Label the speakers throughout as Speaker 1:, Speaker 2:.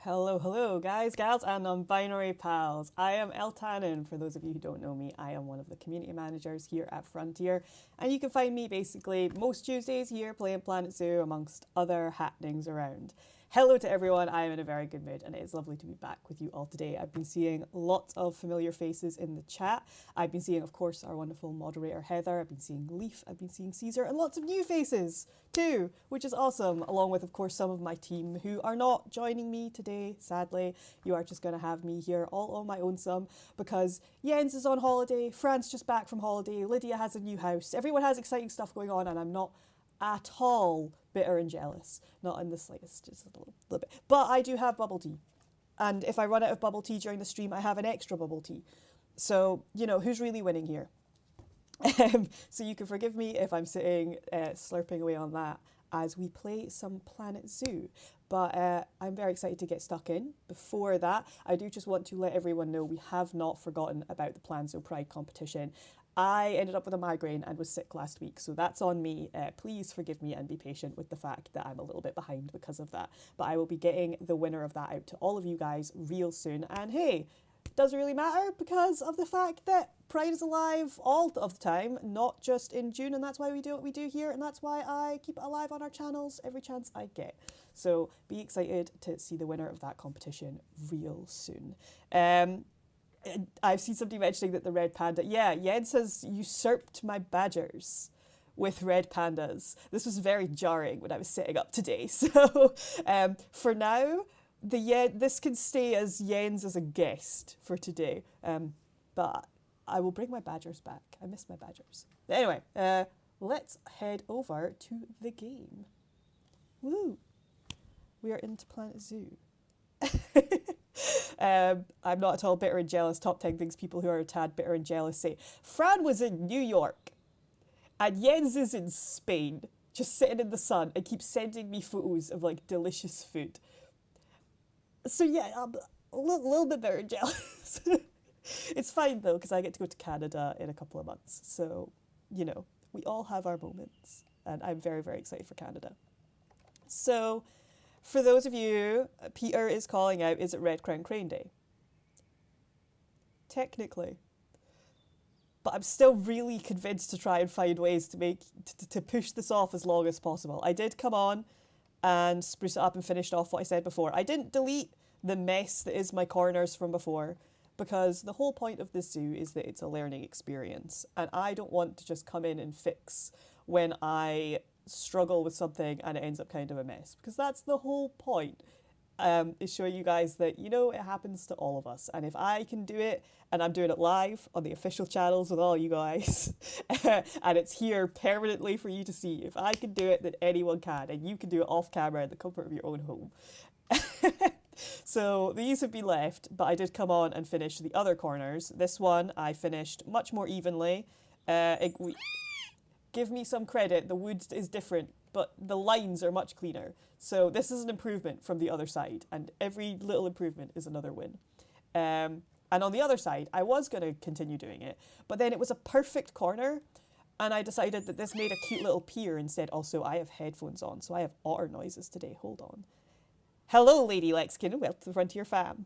Speaker 1: Hello, hello, guys, gals, and non-binary pals. I am Eltanin. For those of you who don't know me, I am one of the community managers here at Frontier, and you can find me basically most Tuesdays here playing PlanElt Zoo, amongst other happenings around. Hello to everyone, I am in a very good mood, and it is lovely to be back with you all today. I've been seeing lots of familiar faces in the chat. I've been seeing, of course, our wonderful moderator Heather. I've been seeing Leaf, I've been seeing Caesar, and lots of new faces too, which is awesome, along with, of course, some of my team who are not joining me today, sadly. You are just going to have me here all on my own some, because Jens is on holiday, Fran's just back from holiday, Lydia has a new house, everyone has exciting stuff going on, and I'm not at all bitter and jealous. Not in the slightest, just a little bit. But I do have bubble tea. And if I run out of bubble tea during the stream, I have an extra bubble tea. So, you know, who's really winning here? So you can forgive me if I'm sitting slurping away on that as we play some PlanElt Zoo. But I'm very excited to get stuck in. Before that, I do just want to let everyone know we have not forgotten about the PlanElt Zoo Pride competition. I ended up with a migraine and was sick last week, so that's on me. Please forgive me and be patient with the fact that I'm a little bit behind because of that. But I will be getting the winner of that out to all of you guys real soon. And hey, doesn't really matter because of the fact that Pride is alive all of the time, not just in June, and that's why we do what we do here, and that's why I keep it alive on our channels every chance I get. So be excited to see the winner of that competition real soon. I've seen somebody mentioning that the red panda, yeah, Jens has usurped my badgers with red pandas. This was very jarring when I was setting up today. So for now, this can stay as Jens as a guest for today. But I will bring my badgers back. I miss my badgers. Anyway, let's head over to the game. Woo! We are into PlanElt Zoo. I'm not at all bitter and jealous. Top 10 things people who are a tad bitter and jealous say. Fran was in New York and Jens is in Spain, just sitting in the sun and keeps sending me photos of like delicious food. So yeah, I'm a little bit bitter and jealous. It's fine though, because I get to go to Canada in a couple of months. So, you know, we all have our moments, and I'm very, very excited for Canada. So, for those of you, Peter is calling out, is it Red Crown Crane Day? Technically. But I'm still really convinced to try and find ways to push this off as long as possible. I did come on and spruce it up and finished off what I said before. I didn't delete the mess that is my corners from before, because the whole point of this zoo is that it's a learning experience. And I don't want to just come in and fix when I struggle with something and it ends up kind of a mess, because that's the whole point, is showing you guys that, you know, it happens to all of us, and if I can do it, and I'm doing it live on the official channels with all you guys and it's here permanently for you to see, if I can do it, then anyone can, and you can do it off camera in the comfort of your own home. So these have been left, but I did come on and finish the other corners. This one I finished much more evenly. Give me some credit, the wood is different, but the lines are much cleaner. So this is an improvement from the other side, and every little improvement is another win. And on the other side, I was going to continue doing it, but then it was a perfect corner, and I decided that this made a cute little pier instead. Also, I have headphones on, so I have otter noises today. Hold on. Hello, Lady Lexkin, and welcome to the Frontier fam.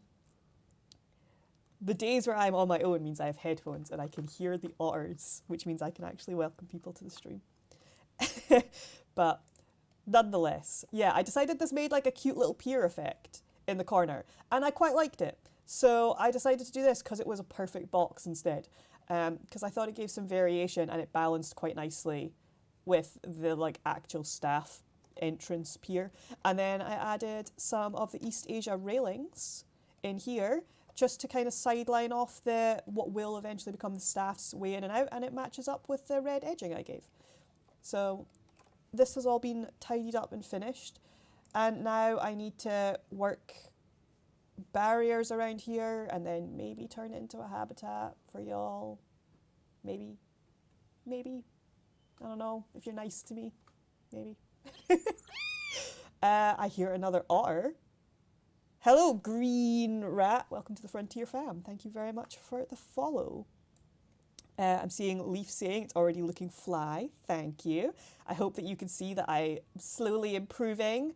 Speaker 1: The days where I'm on my own means I have headphones and I can hear the otters, which means I can actually welcome people to the stream. But nonetheless, yeah, I decided this made like a cute little pier effect in the corner, and I quite liked it. So I decided to do this because it was a perfect box instead, because I thought it gave some variation and it balanced quite nicely with the like actual staff entrance pier. And then I added some of the East Asia railings in here, just to kind of sideline off what will eventually become the staff's way in and out, and it matches up with the red edging I gave. So this has all been tidied up and finished, and now I need to work barriers around here and then maybe turn it into a habitat for y'all. Maybe. I don't know, if you're nice to me. Maybe. I hear another otter. Hello, Green Rat. Welcome to the Frontier fam. Thank you very much for the follow. I'm seeing Leaf saying it's already looking fly. Thank you. I hope that you can see that I'm slowly improving.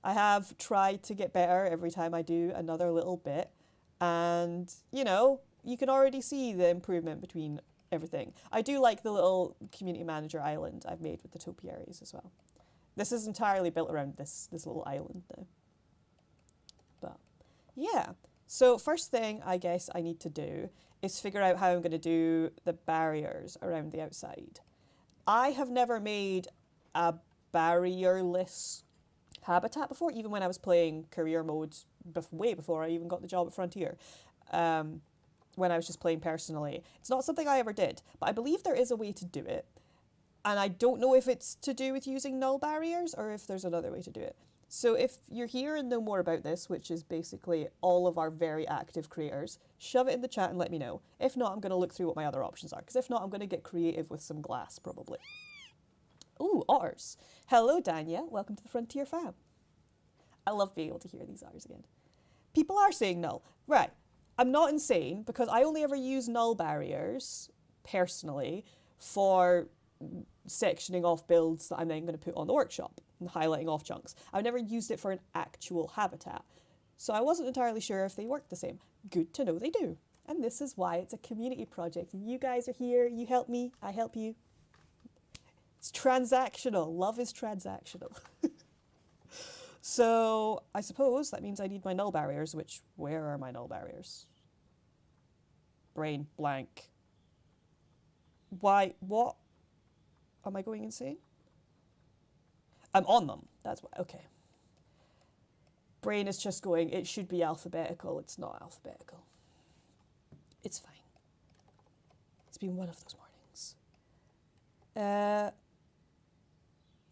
Speaker 1: I have tried to get better every time I do another little bit. And, you know, you can already see the improvement between everything. I do like the little community manager island I've made with the topiaries as well. This is entirely built around this little island now. But yeah. So first thing I guess I need to do is figure out how I'm going to do the barriers around the outside. I have never made a barrierless habitat before, even when I was playing career mode way before I even got the job at Frontier. When I was just playing personally. It's not something I ever did, but I believe there is a way to do it. And I don't know if it's to do with using null barriers or if there's another way to do it. So if you're here and know more about this, which is basically all of our very active creators, shove it in the chat and let me know. If not, I'm going to look through what my other options are, because if not, I'm going to get creative with some glass, probably. Ooh, otters. Hello, Danya. Welcome to the Frontier fam. I love being able to hear these otters again. People are saying null. Right. I'm not insane, because I only ever use null barriers, personally, for sectioning off builds that I'm then going to put on the workshop and highlighting off chunks. I've never used it for an actual habitat. So I wasn't entirely sure if they worked the same. Good to know they do. And this is why it's a community project. You guys are here, you help me, I help you. It's transactional. Love is transactional. So I suppose that means I need my null barriers, which, where are my null barriers? Brain blank. Why, what? Am I going insane? I'm on them. That's why, okay. Brain is just going, it should be alphabetical. It's not alphabetical. It's fine. It's been one of those mornings.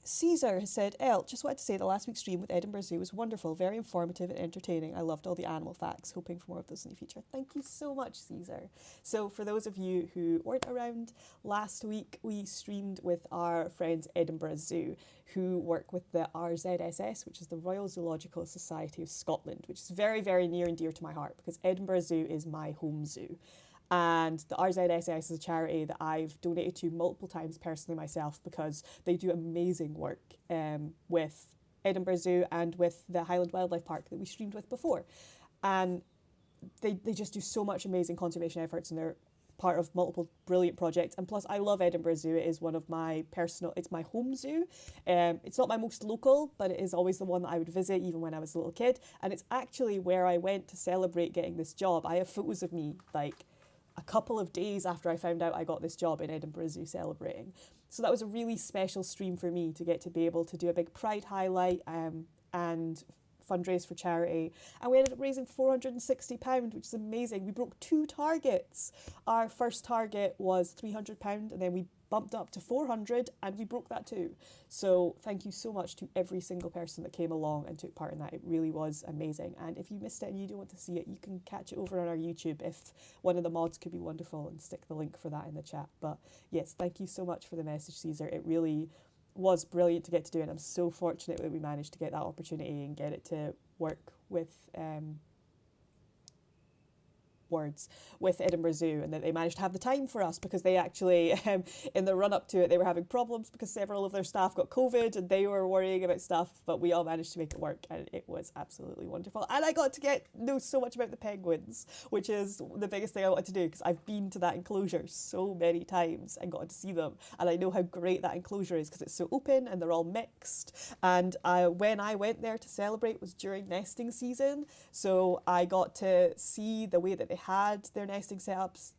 Speaker 1: Caesar has said, just wanted to say the last week's stream with Edinburgh Zoo was wonderful, very informative and entertaining. I loved all the animal facts, hoping for more of those in the future. Thank you so much, Caesar. So for those of you who weren't around last week, we streamed with our friends Edinburgh Zoo, who work with the RZSS, which is the Royal Zoological Society of Scotland, which is very, very near and dear to my heart, because Edinburgh Zoo is my home zoo. And the RZSS is a charity that I've donated to multiple times personally myself, because they do amazing work with Edinburgh Zoo and with the Highland Wildlife Park that we streamed with before. And they just do so much amazing conservation efforts, and they're part of multiple brilliant projects. And plus, I love Edinburgh Zoo. It is one of my it's my home zoo. It's not my most local, but it is always the one that I would visit even when I was a little kid. And it's actually where I went to celebrate getting this job. I have photos of me, like, a couple of days after I found out I got this job in Edinburgh Zoo celebrating. So that was a really special stream for me to get to be able to do a big Pride highlight and fundraise for charity. And we ended up raising £460, which is amazing. We broke 2 targets. Our first target was £300, and then we bumped up to 400, and we broke that too. So thank you so much to every single person that came along and took part in that. It really was amazing. And if you missed it and you don't want to see it, you can catch it over on our YouTube if one of the mods could be wonderful and stick the link for that in the chat. But yes, thank you so much for the message, Caesar. It really was brilliant to get to do it. I'm so fortunate that we managed to get that opportunity and get it to work with with Edinburgh Zoo, and that they managed to have the time for us, because they actually, in the run-up to it, they were having problems because several of their staff got COVID and they were worrying about stuff, but we all managed to make it work, and it was absolutely wonderful. And I got to know so much about the penguins, which is the biggest thing I wanted to do, because I've been to that enclosure so many times and gotten to see them, and I know how great that enclosure is because it's so open and they're all mixed. And when I went there to celebrate was during nesting season, so I got to see the way that they had their nesting setups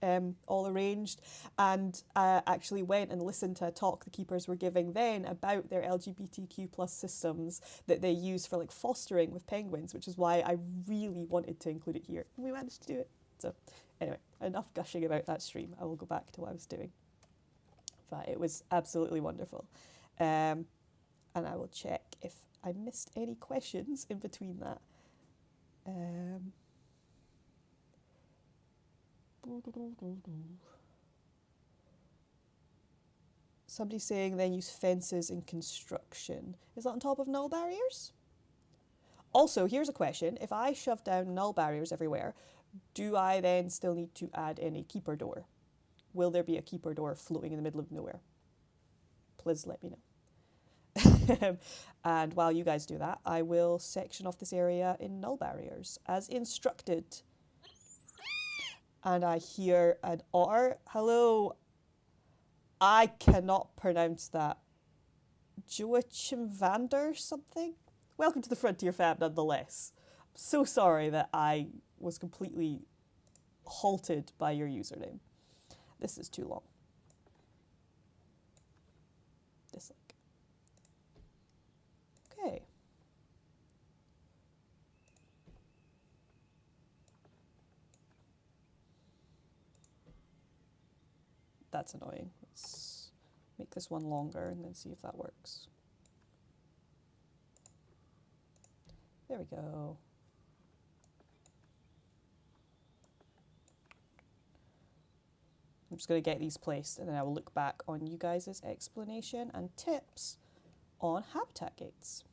Speaker 1: all arranged, and actually went and listened to a talk the keepers were giving then about their LGBTQ plus systems that they use for like fostering with penguins, which is why I really wanted to include it here. We managed to do it. So anyway, enough gushing about that stream. I will go back to what I was doing. But it was absolutely wonderful. And I will check if I missed any questions in between that. Somebody's saying then use fences in construction. Is that on top of null barriers? Also, here's a question. If I shove down null barriers everywhere, do I then still need to add any keeper door? Will there be a keeper door floating in the middle of nowhere? Please let me know. And while you guys do that, I will section off this area in null barriers as instructed. And I hear an otter. Hello. I cannot pronounce that. Joachimvander something? Welcome to the Frontier Fam nonetheless. I'm so sorry that I was completely halted by your username. This is too long. Dislike. Okay. That's annoying. Let's make this one longer and then see if that works. There we go. I'm just going to get these placed and then I will look back on you guys' explanation and tips on habitat gates.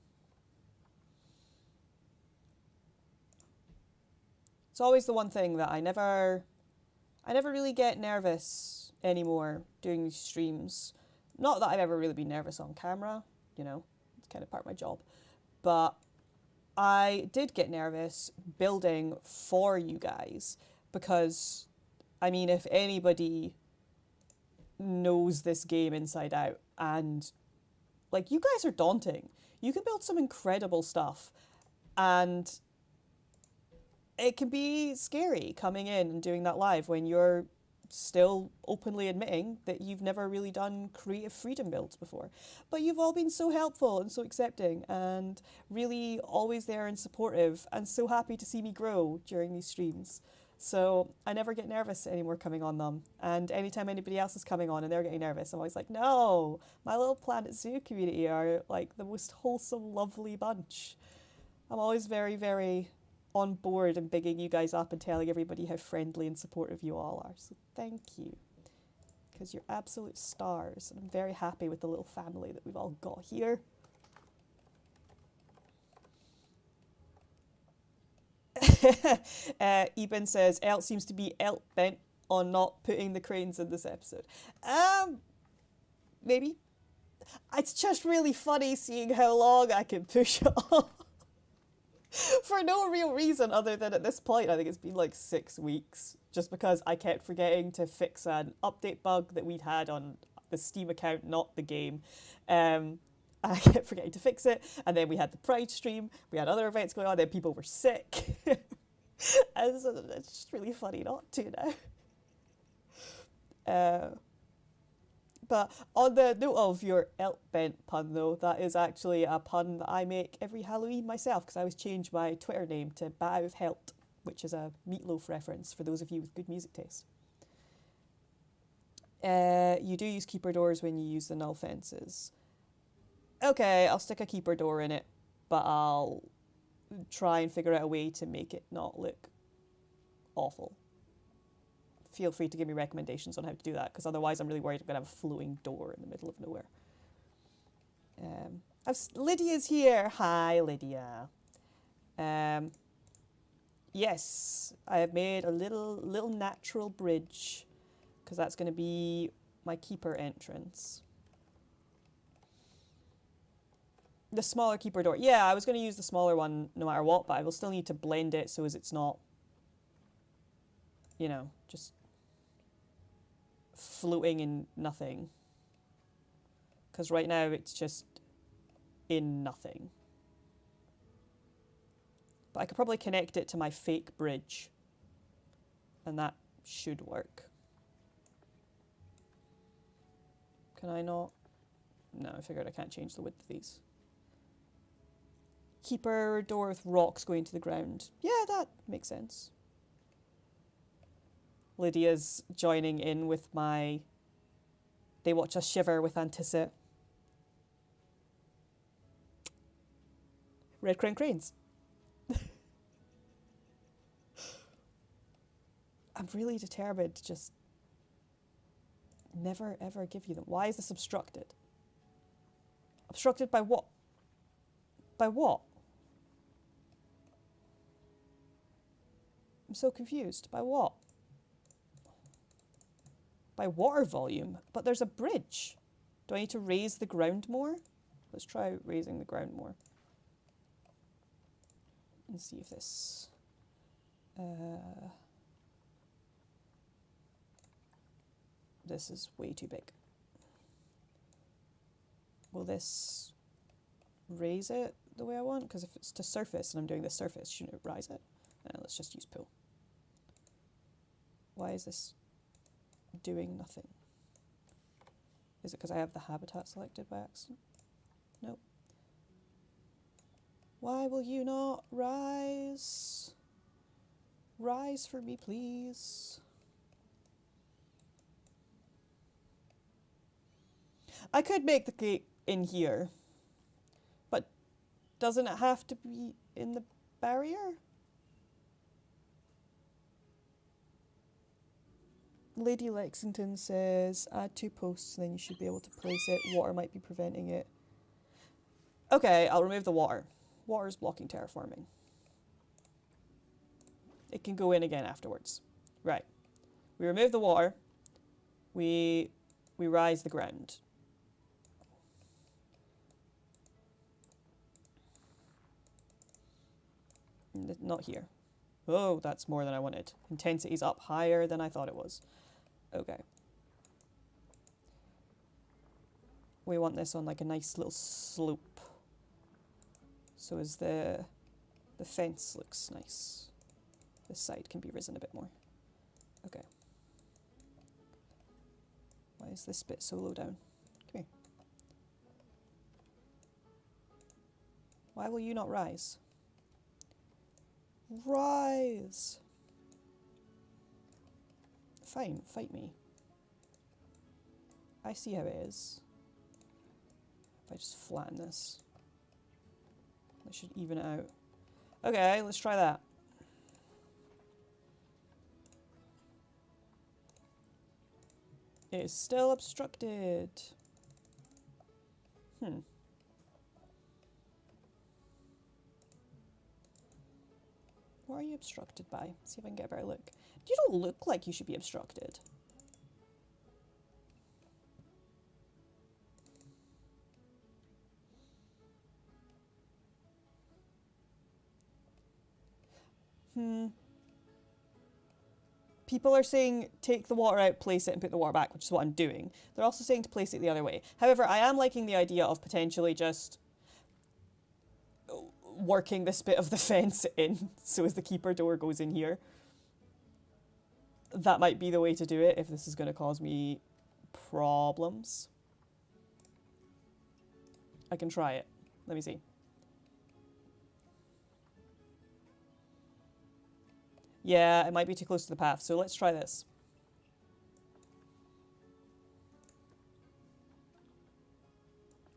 Speaker 1: It's always the one thing that I never really get nervous anymore doing these streams. Not that I've ever really been nervous on camera, you know, it's kind of part of my job. But I did get nervous building for you guys because, I mean, if anybody knows this game inside out, and like, you guys are daunting. You can build some incredible stuff and it can be scary coming in and doing that live when you're still openly admitting that you've never really done creative freedom builds before. But you've all been so helpful and so accepting and really always there and supportive and so happy to see me grow during these streams. So I never get nervous anymore coming on them. And anytime anybody else is coming on and they're getting nervous, I'm always like, no, my little PlanElt Zoo community are like the most wholesome, lovely bunch. I'm always very, very on board and bigging you guys up and telling everybody how friendly and supportive you all are. So thank you, because you're absolute stars. And I'm very happy with the little family that we've all got here. Eben says, Elt seems to be bent on not putting the cranes in this episode. Maybe. It's just really funny seeing how long I can push it off. For no real reason other than at this point, I think it's been like 6 weeks, just because I kept forgetting to fix an update bug that we'd had on the Steam account, not the game. I kept forgetting to fix it, and then we had the Pride stream, we had other events going on, then people were sick. And so it's just really funny not to now. But on the note of your Elt bent pun though, that is actually a pun that I make every Halloween myself, because I always change my Twitter name to Bow of Helt, which is a Meatloaf reference for those of you with good music taste. You do use keeper doors when you use the null fences. Okay, I'll stick a keeper door in it, but I'll try and figure out a way to make it not look awful. Feel free to give me recommendations on how to do that, because otherwise I'm really worried I'm going to have a floating door in the middle of nowhere. Lydia's here. Hi, Lydia. Yes, I have made a little natural bridge, because that's going to be my keeper entrance. The smaller keeper door. Yeah, I was going to use the smaller one no matter what, but I will still need to blend it so as it's not, you know, just floating in nothing. Because right now it's just in nothing. But I could probably connect it to my fake bridge, and that should work. Can I not? No, I figured I can't change the width of these. Keeper door with rocks going to the ground. Yeah, that makes sense. Lydia's joining in with my They Watch Us Shiver with Anticip. Red Crane Cranes. I'm really determined to just never ever give you them. Why is this obstructed? Obstructed by what? By what? I'm so confused. By what? By water volume? But there's a bridge. Do I need to raise the ground more? Let's try raising the ground more. And see if this... this is way too big. Will this raise it the way I want? Because if it's to surface and I'm doing this surface, shouldn't it rise it? Let's just use pool. Why is this doing nothing? Is it because I have the habitat selected by accident? Nope. Why will you not rise? Rise for me, please. I could make the gate in here, but doesn't it have to be in the barrier? Lady Lexington says, add 2 posts, and then you should be able to place it. Water might be preventing it. Okay, I'll remove the water. Water is blocking terraforming. It can go in again afterwards. Right. We remove the water. We rise the ground. Not here. Oh, that's more than I wanted. Intensity's up higher than I thought it was. Okay. We want this on like a nice little slope. So as the fence looks nice. This side can be risen a bit more. Okay. Why is this bit so low down? Come here. Why will you not rise? Rise! Fine, fight me. I see how it is. If I just flatten this. That should even it out. Okay, let's try that. It is still obstructed. What are you obstructed by? See if I can get a better look. You don't look like you should be obstructed. People are saying take the water out, place it, and put the water back, which is what I'm doing. They're also saying to place it the other way. However, I am liking the idea of potentially just working this bit of the fence in, so as the keeper door goes in here. That might be the way to do it if this is going to cause me problems. I can try it. Let me see. Yeah, it might be too close to the path, so let's try this.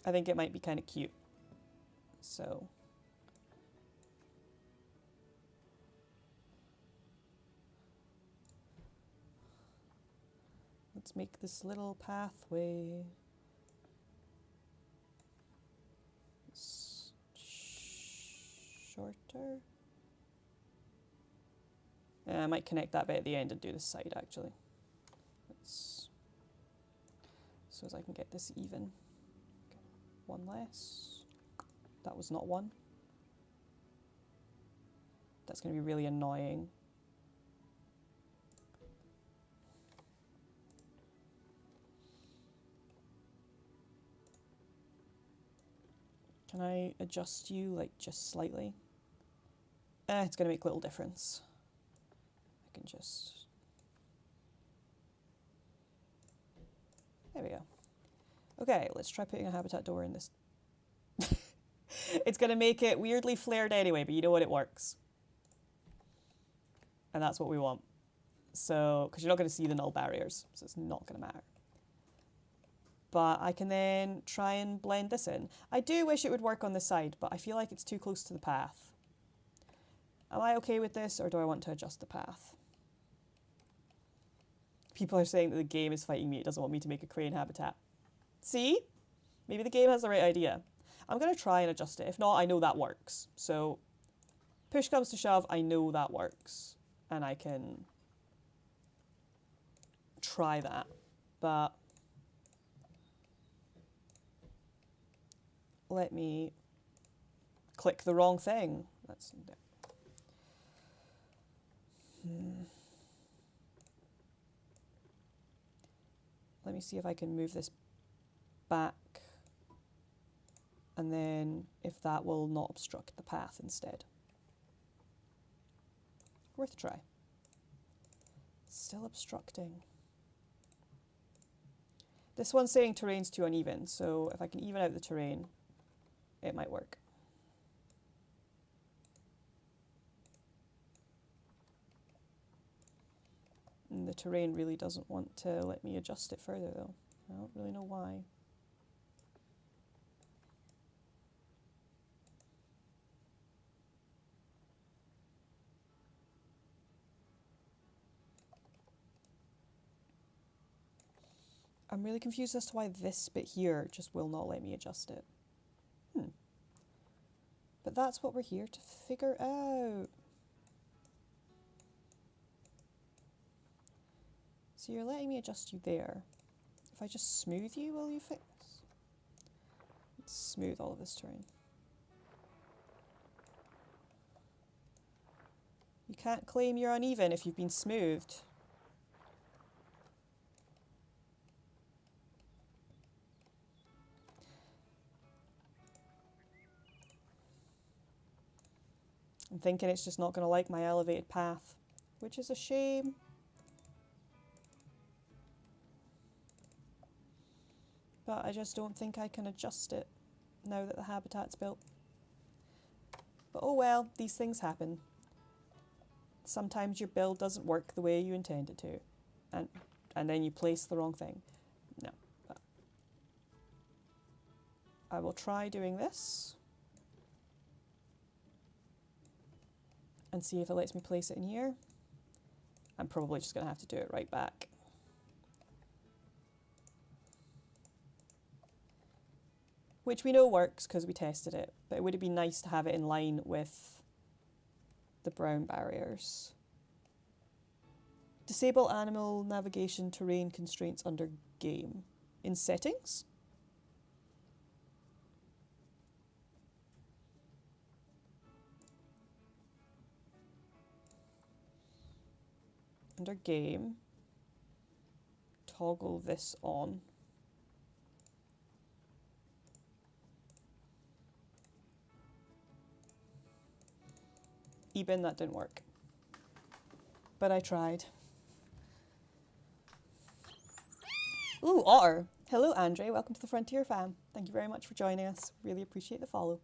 Speaker 1: I think it might be kind of cute. So... let's make this little pathway shorter. I might connect that bit at the end and do this side actually. So as I can get this even. Okay. One less. That was not one. That's going to be really annoying. Can I adjust you, like, just slightly? It's going to make a little difference. I can just... there we go. Okay, let's try putting a habitat door in this. It's going to make it weirdly flared anyway, but you know what? It works. And that's what we want. So, because you're not going to see the null barriers, so it's not going to matter. But I can then try and blend this in. I do wish it would work on this side, but I feel like it's too close to the path. Am I okay with this, or do I want to adjust the path? People are saying that the game is fighting me. It doesn't want me to make a crane habitat. See? Maybe the game has the right idea. I'm going to try and adjust it. If not, I know that works. So, push comes to shove, I know that works. And I can try that. But... let me click the wrong thing. That's Let me see if I can move this back, and then if that will not obstruct the path instead. Worth a try. Still obstructing. This one's saying terrain's too uneven, so if I can even out the terrain, it might work. And the terrain really doesn't want to let me adjust it further though. I don't really know why. I'm really confused as to why this bit here just will not let me adjust it. But that's what we're here to figure out. So you're letting me adjust you there. If I just smooth you, will you fix? Let's smooth all of this terrain. You can't claim you're uneven if you've been smoothed. I'm thinking it's just not going to like my elevated path, which is a shame. But I just don't think I can adjust it now that the habitat's built. But oh well, these things happen. Sometimes your build doesn't work the way you intend it to, and then you place the wrong thing. No. But I will try doing this and see if it lets me place it in here. I'm probably just going to have to do it right back. Which we know works because we tested it, but it would have been nice to have it in line with the brown barriers. Disable animal navigation terrain constraints under game. In settings? Under game, toggle this on. Even that didn't work, but I tried. Ooh, otter. Hello, Andre. Welcome to the Frontier fam. Thank you very much for joining us. Really appreciate the follow.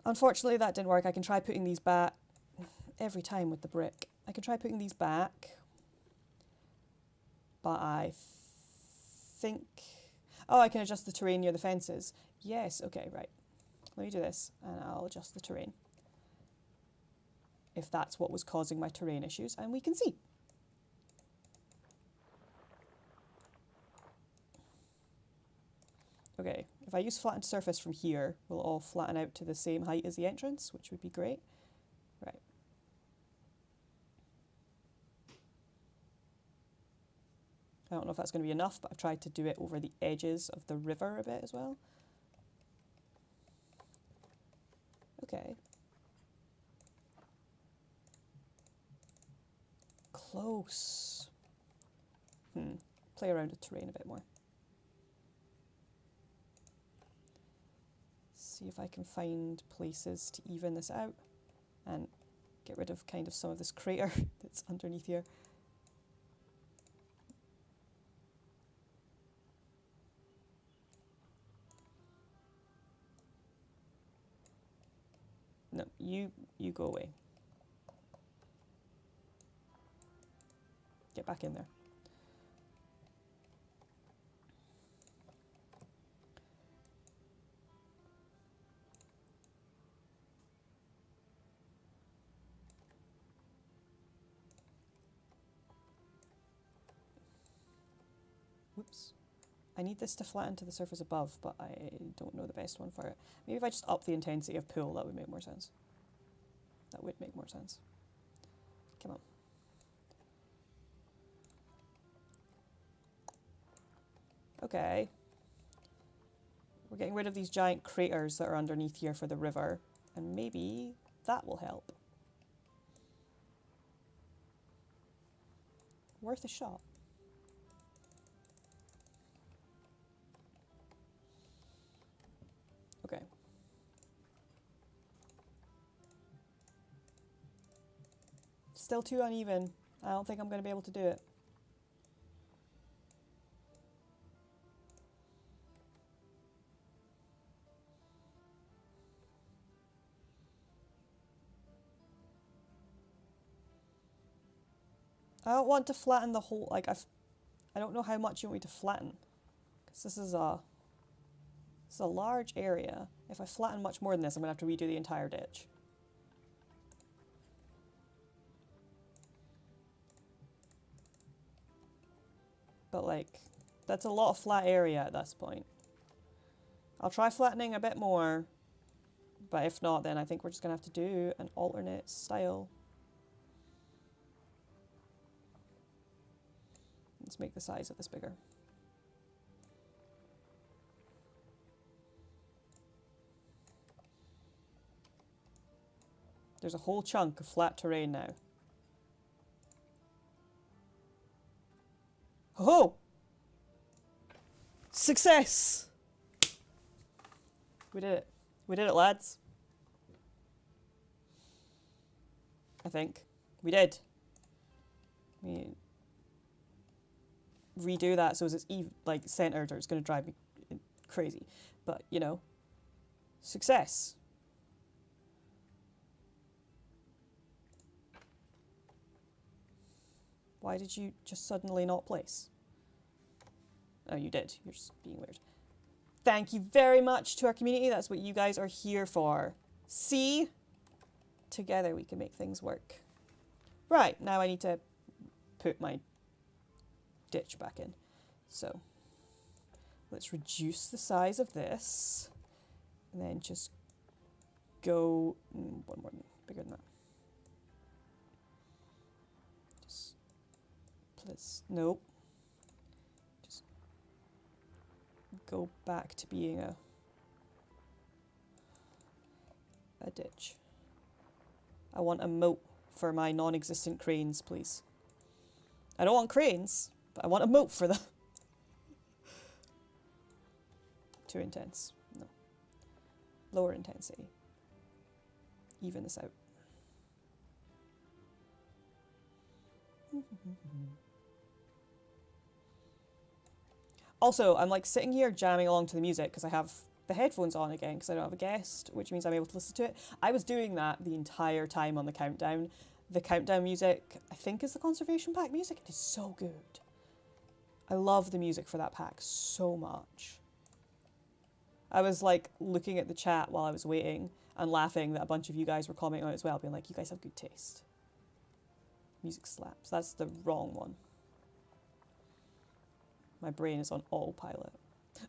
Speaker 1: Unfortunately, that didn't work. I can try putting these back every time with the brick. I can try putting these back, but I think... Oh, I can adjust the terrain near the fences. Yes, okay, right. Let me do this, and I'll adjust the terrain, if that's what was causing my terrain issues, and we can see. Okay, if I use flattened surface from here, we'll all flatten out to the same height as the entrance, which would be great. Right. I don't know if that's going to be enough, but I've tried to do it over the edges of the river a bit as well. Okay. Close. Play around with terrain a bit more. See if I can find places to even this out and get rid of kind of some of this crater that's underneath here. No, you go away. Get back in there. Whoops. I need this to flatten to the surface above, but I don't know the best one for it. Maybe if I just up the intensity of pool, that would make more sense. That would make more sense. Come on. Okay. We're getting rid of these giant craters that are underneath here for the river. And maybe that will help. Worth a shot. Okay. Still too uneven. I don't think I'm going to be able to do it. I don't want to flatten the whole, like, I don't know how much you want me to flatten. Because this is a large area. If I flatten much more than this, I'm going to have to redo the entire ditch. But, like, that's a lot of flat area at this point. I'll try flattening a bit more. But if not, then I think we're just going to have to do an alternate style. Let's make the size of this bigger. There's a whole chunk of flat terrain now. Oh! Success! We did it. We did it, lads. I think. We did. Redo that so it's like centered, or it's going to drive me crazy. But, you know, success. Why did you just suddenly not place? Oh, you did. You're just being weird. Thank you very much to our community. That's what you guys are here for. See? Together we can make things work. Right, now I need to put my ditch back in. So let's reduce the size of this and then just go one more bigger than that. Just let's nope. Just go back to being a ditch. I want a moat for my non-existent cranes, please. I don't want cranes, but I want a moat for them. Too intense. No. Lower intensity. Even this out. Also, I'm like sitting here jamming along to the music because I have the headphones on again because I don't have a guest, which means I'm able to listen to it. I was doing that the entire time on the countdown. The countdown music, I think, is the conservation pack music. It is so good. I love the music for that pack so much. I was like looking at the chat while I was waiting and laughing that a bunch of you guys were commenting on it as well, being like, you guys have good taste. Music slaps. That's the wrong one. My brain is on autopilot.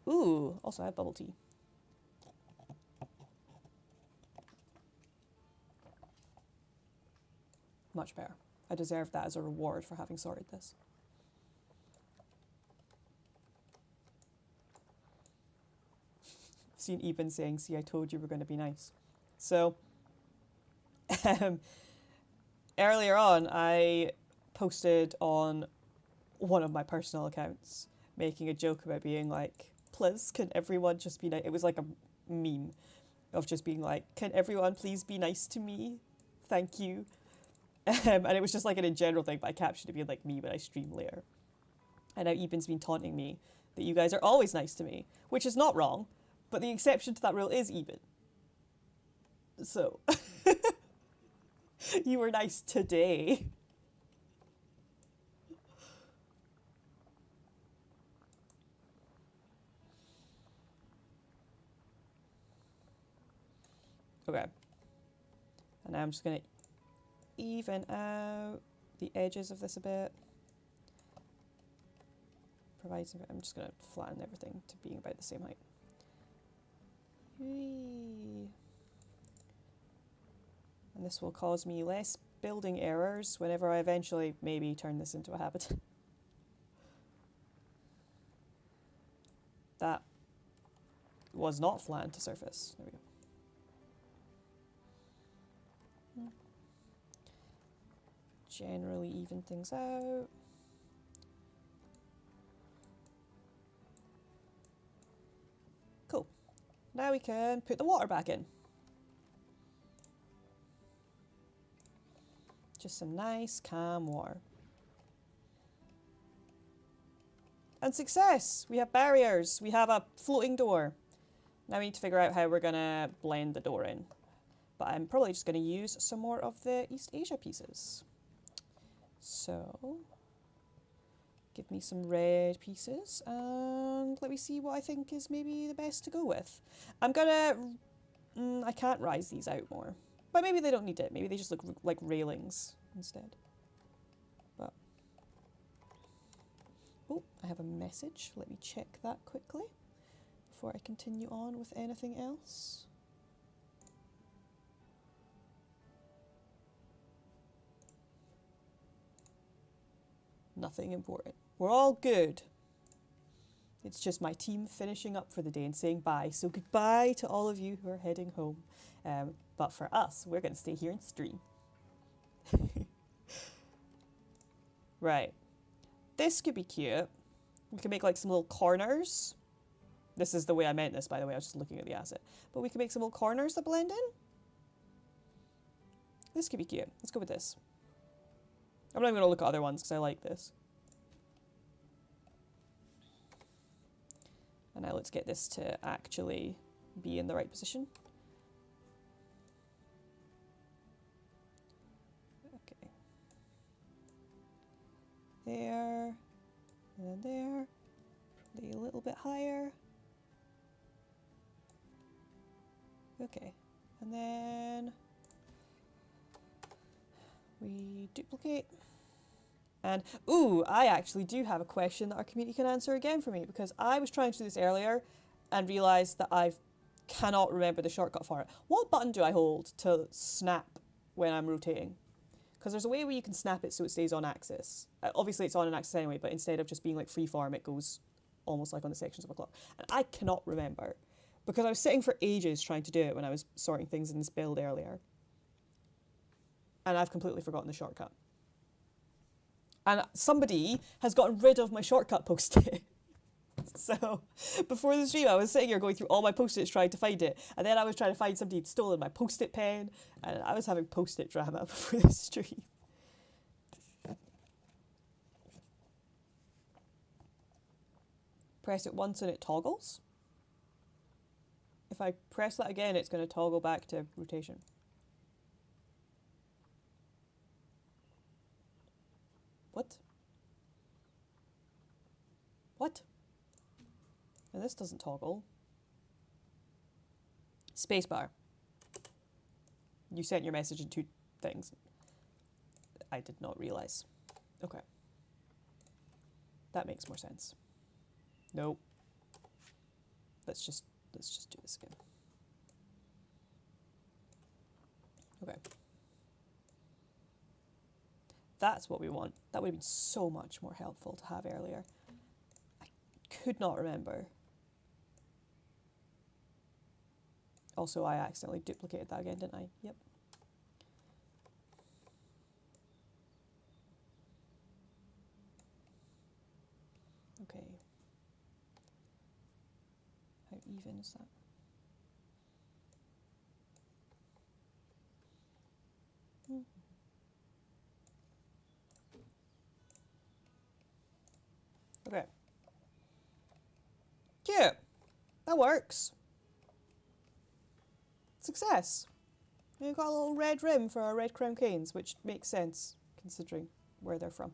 Speaker 1: Ooh, also I have bubble tea. Much better. I deserve that as a reward for having sorted this. I've seen Eben saying, see, I told you we're going to be nice. So, earlier on, I posted on one of my personal accounts making a joke about being like, please, can everyone just be nice? It was like a meme of just being like, can everyone please be nice to me? Thank you. And it was just like in a general thing, but I captured it being like me when I stream later. And now Eben's been taunting me that you guys are always nice to me, which is not wrong, but the exception to that rule is Eben. So, you were nice today. Okay. And now I'm just going to even out the edges of this a bit. I'm just going to flatten everything to being about the same height. Whee. And this will cause me less building errors whenever I eventually maybe turn this into a habitat. was not flattened to surface. There we go. Generally even things out. Cool. Now we can put the water back in. Just some nice, calm water. And success! We have barriers. We have a floating door. Now we need to figure out how we're going to blend the door in. But I'm probably just going to use some more of the East Asia pieces. So, give me some red pieces and let me see what I think is maybe the best to go with. I'm gonna, I can't rise these out more, but maybe they don't need it. Maybe they just look like railings instead. But, oh, I have a message. Let me check that quickly before I continue on with anything else. Nothing important. We're all good. It's just my team finishing up for the day and saying bye. So goodbye to all of you who are heading home. But for us, we're going to stay here and stream. Right. This could be cute. We can make like some little corners. This is the way I meant this, by the way. I was just looking at the asset. But we can make some little corners that blend in. This could be cute. Let's go with this. I'm not even going to look at other ones because I like this. And now let's get this to actually be in the right position. Okay. There. And then there. Probably a little bit higher. Okay. And then we duplicate. And, ooh, I actually do have a question that our community can answer again for me, because I was trying to do this earlier and realised that I cannot remember the shortcut for it. What button do I hold to snap when I'm rotating? Because there's a way where you can snap it so it stays on axis. Obviously it's on an axis anyway, but instead of just being like freeform, it goes almost like on the sections of a clock. And I cannot remember, because I was sitting for ages trying to do it when I was sorting things in this build earlier. And I've completely forgotten the shortcut. And somebody has gotten rid of my shortcut post-it. So before the stream, I was sitting here going through all my post-its trying to find it. And then I was trying to find somebody who'd stolen my post-it pen. And I was having post-it drama before the stream. Press it once and it toggles. If I press that again, it's going to toggle back to rotation. What? What? And this doesn't toggle. Spacebar. You sent your message in two things. I did not realize. Okay. That makes more sense. Nope. Let's just do this again. Okay. That's what we want. That would have been so much more helpful to have earlier. I could not remember. Also, I accidentally duplicated that again, didn't I? Yep. Okay. How even is that? Okay. Cute. That works. Success. We've got a little red rim for our red crown canes, which makes sense considering where they're from.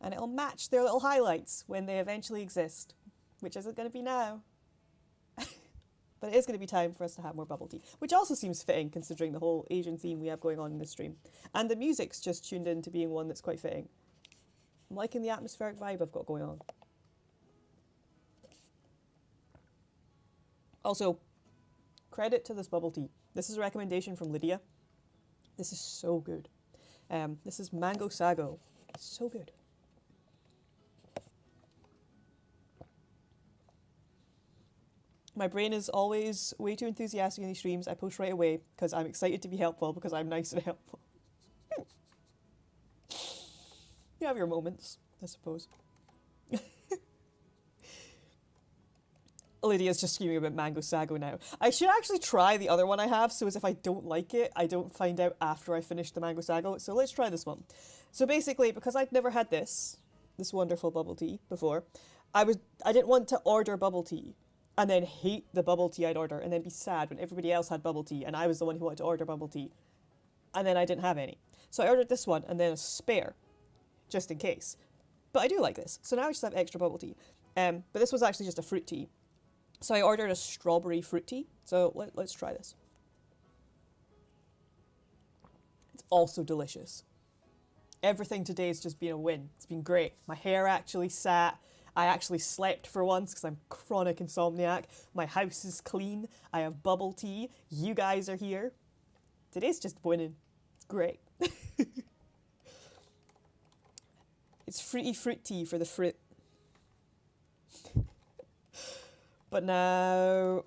Speaker 1: And it'll match their little highlights when they eventually exist, which isn't going to be now. But it is going to be time for us to have more bubble tea, which also seems fitting considering the whole Asian theme we have going on in this stream. And the music's just tuned in to being one that's quite fitting. I'm liking the atmospheric vibe I've got going on. Also, credit to this bubble tea. This is a recommendation from Lydia. This is so good. This is Mango Sago. So good. My brain is always way too enthusiastic in these streams. I post right away because I'm excited to be helpful because I'm nice and helpful. You have your moments, I suppose. Lydia's just screaming about Mango Sago now. I should actually try the other one I have, so as if I don't like it, I don't find out after I finish the Mango Sago. So let's try this one. So basically, because I'd never had this wonderful bubble tea before, I didn't want to order bubble tea and then hate the bubble tea I'd order and then be sad when everybody else had bubble tea and I was the one who wanted to order bubble tea. And then I didn't have any. So I ordered this one and then a spare, just in case. But I do like this, so now I just have extra bubble tea. But this was actually just a fruit tea. So I ordered a strawberry fruit tea. So let's try this. It's also delicious. Everything today has just been a win. It's been great. My hair actually sat. I actually slept for once because I'm chronic insomniac. My house is clean. I have bubble tea. You guys are here. Today's just winning. It's great. It's fruity fruit tea for the fruit. But now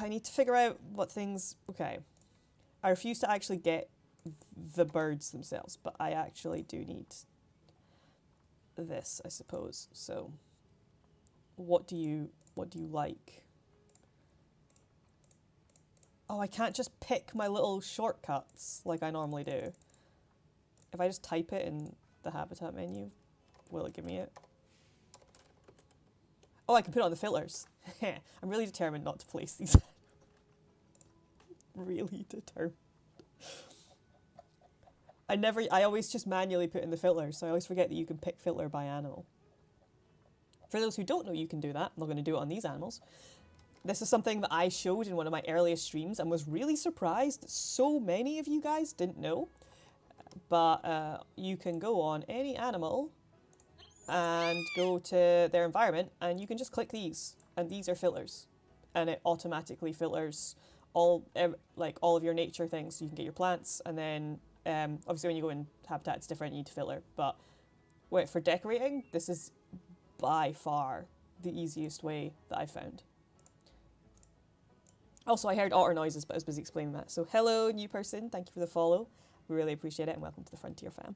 Speaker 1: I need to figure out what things... Okay. I refuse to actually get the birds themselves, but I actually do need this, I suppose. So what do you like? Oh, I can't just pick my little shortcuts like I normally do. If I just type it in the habitat menu, will it give me it? Oh, I can put it on the filters. I'm really determined not to place these. Really determined. I always just manually put in the filters, so I always forget that you can pick filter by animal. For those who don't know you can do that, I'm not going to do it on these animals. This is something that I showed in one of my earliest streams and was really surprised that so many of you guys didn't know. But you can go on any animal and go to their environment and you can just click these. And these are filters, and it automatically filters all of your nature things. So you can get your plants, and then obviously when you go in habitat it's different, you need to filter. But wait, for decorating, this is by far the easiest way that I found. Also, I heard otter noises, but I was busy explaining that. So hello, new person, thank you for the follow. We really appreciate it, and welcome to the Frontier fam.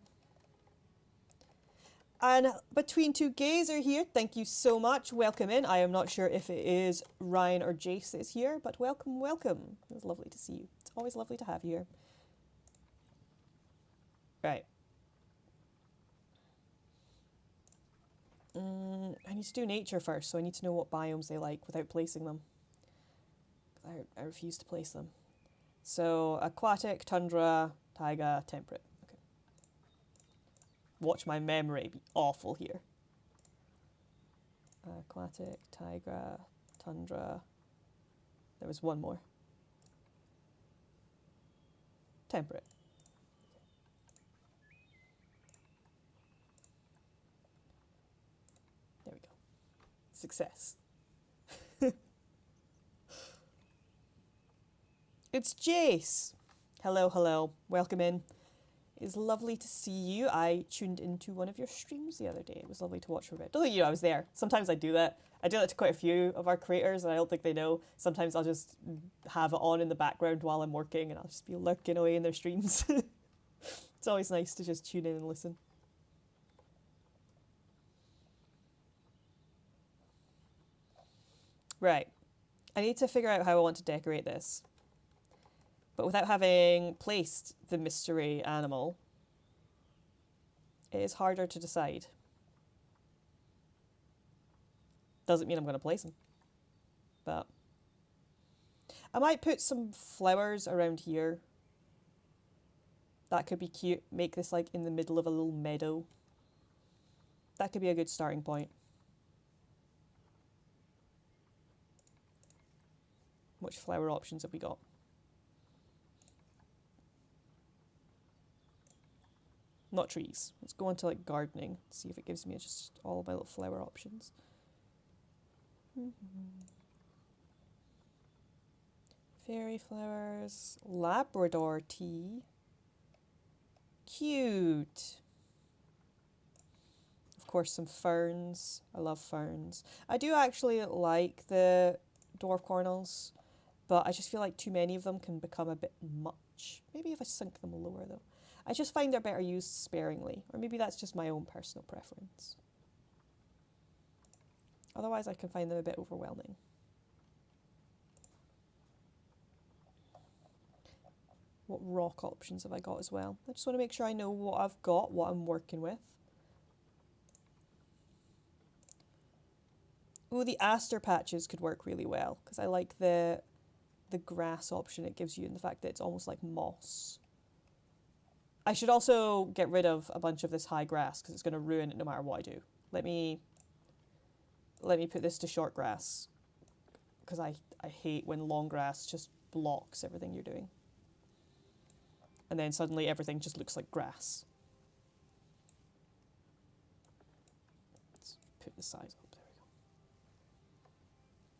Speaker 1: And Between Two Gays are here. Thank you so much. Welcome in. I am not sure if it is Ryan or Jace that is here, but welcome, welcome. It was lovely to see you. It's always lovely to have you here. Right. I need to do nature first, so I need to know what biomes they like without placing them. I refuse to place them. So aquatic, tundra, taiga, temperate. Watch my memory be awful here. Aquatic, taiga, tundra. There was one more. Temperate. There we go. Success. It's Jace. Hello, hello. Welcome in. It's lovely to see you. I tuned into one of your streams the other day. It was lovely to watch for a bit. Don't think you know I was there. Sometimes I do that. I do that to quite a few of our creators, and I don't think they know. Sometimes I'll just have it on in the background while I'm working, and I'll just be lurking away in their streams. It's always nice to just tune in and listen. Right. I need to figure out how I want to decorate this. But without having placed the mystery animal, it is harder to decide. Doesn't mean I'm going to place him. But I might put some flowers around here. That could be cute. Make this like in the middle of a little meadow. That could be a good starting point. Which flower options have we got? Not trees. Let's go on to like gardening. See if it gives me just all of my little flower options. Fairy flowers. Labrador tea. Cute. Of course, some ferns. I love ferns. I do actually like the dwarf cornels, but I just feel like too many of them can become a bit much. Maybe if I sink them lower though. I just find they're better used sparingly, or maybe that's just my own personal preference. Otherwise I can find them a bit overwhelming. What rock options have I got as well? I just want to make sure I know what I've got, what I'm working with. Ooh, the aster patches could work really well, because I like the grass option it gives you and the fact that it's almost like moss. I should also get rid of a bunch of this high grass because it's going to ruin it no matter what I do. Let me put this to short grass, because I hate when long grass just blocks everything you're doing. And then suddenly everything just looks like grass. Let's put the size up.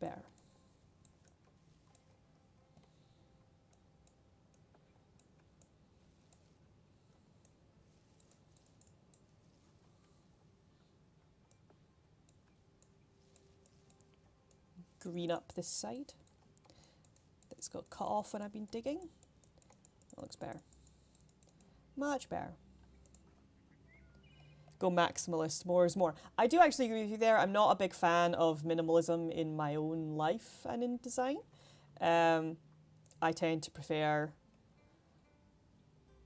Speaker 1: There we go. Better. Green up this side. That's got cut off when I've been digging. That looks better. Much better. Go maximalist, more is more. I do actually agree with you there. I'm not a big fan of minimalism in my own life and in design. I tend to prefer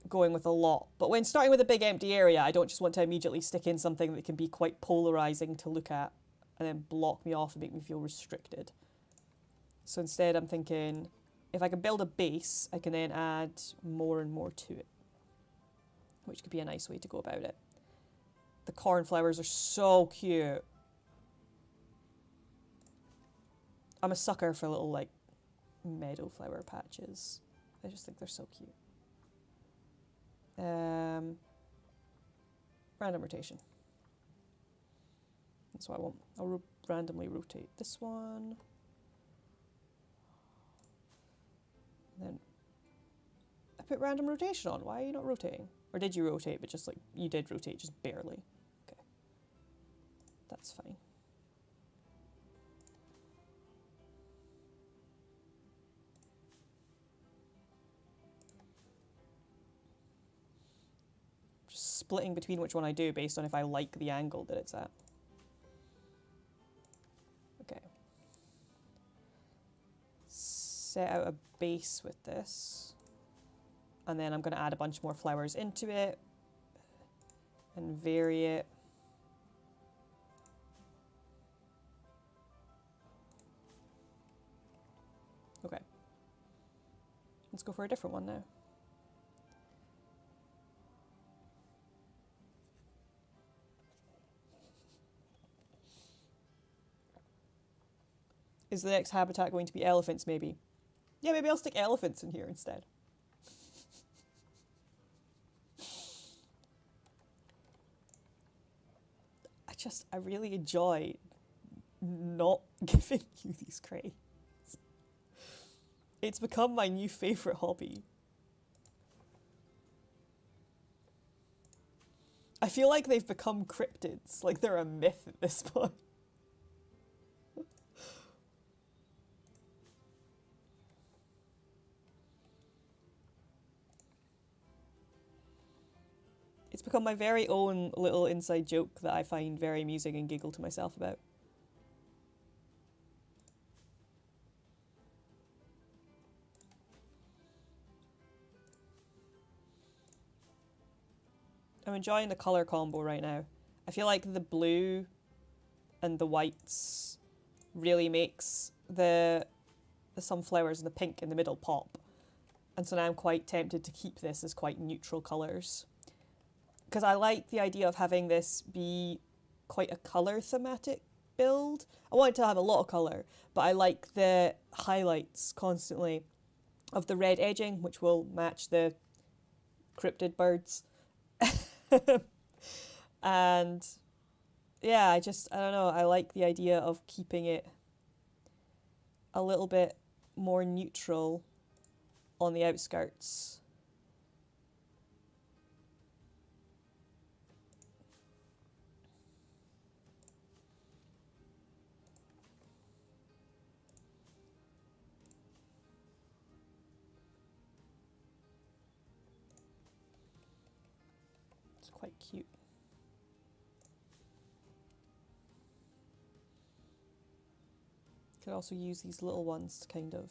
Speaker 1: going with a lot. But when starting with a big empty area, I don't just want to immediately stick in something that can be quite polarizing to look at and then block me off and make me feel restricted. So instead I'm thinking, if I can build a base, I can then add more and more to it, which could be a nice way to go about it. The cornflowers are so cute. I'm a sucker for little like meadow flower patches. I just think they're so cute. Random rotation. That's what I want. I'll randomly rotate this one. And then I put random rotation on. Why are you not rotating? Or did you rotate, but just like, you did rotate, just barely. Okay. That's fine. Just splitting between which one I do based on if I like the angle that it's at. Okay. Set out a base with this. And then I'm going to add a bunch more flowers into it and vary it. Okay. Let's go for a different one now. Is the next habitat going to be elephants, maybe? Yeah, maybe I'll stick elephants in here instead. I really enjoy not giving you these crates. It's become my new favourite hobby. I feel like they've become cryptids, like they're a myth at this point. It's become my very own little inside joke that I find very amusing and giggle to myself about. I'm enjoying the colour combo right now. I feel like the blue and the whites really makes the sunflowers and the pink in the middle pop. And so now I'm quite tempted to keep this as quite neutral colours. Because I like the idea of having this be quite a colour thematic build. I want it to have a lot of colour, but I like the highlights constantly of the red edging, which will match the cryptid birds. And yeah, I don't know, I like the idea of keeping it a little bit more neutral on the outskirts. quite cute. Could also use these little ones to kind of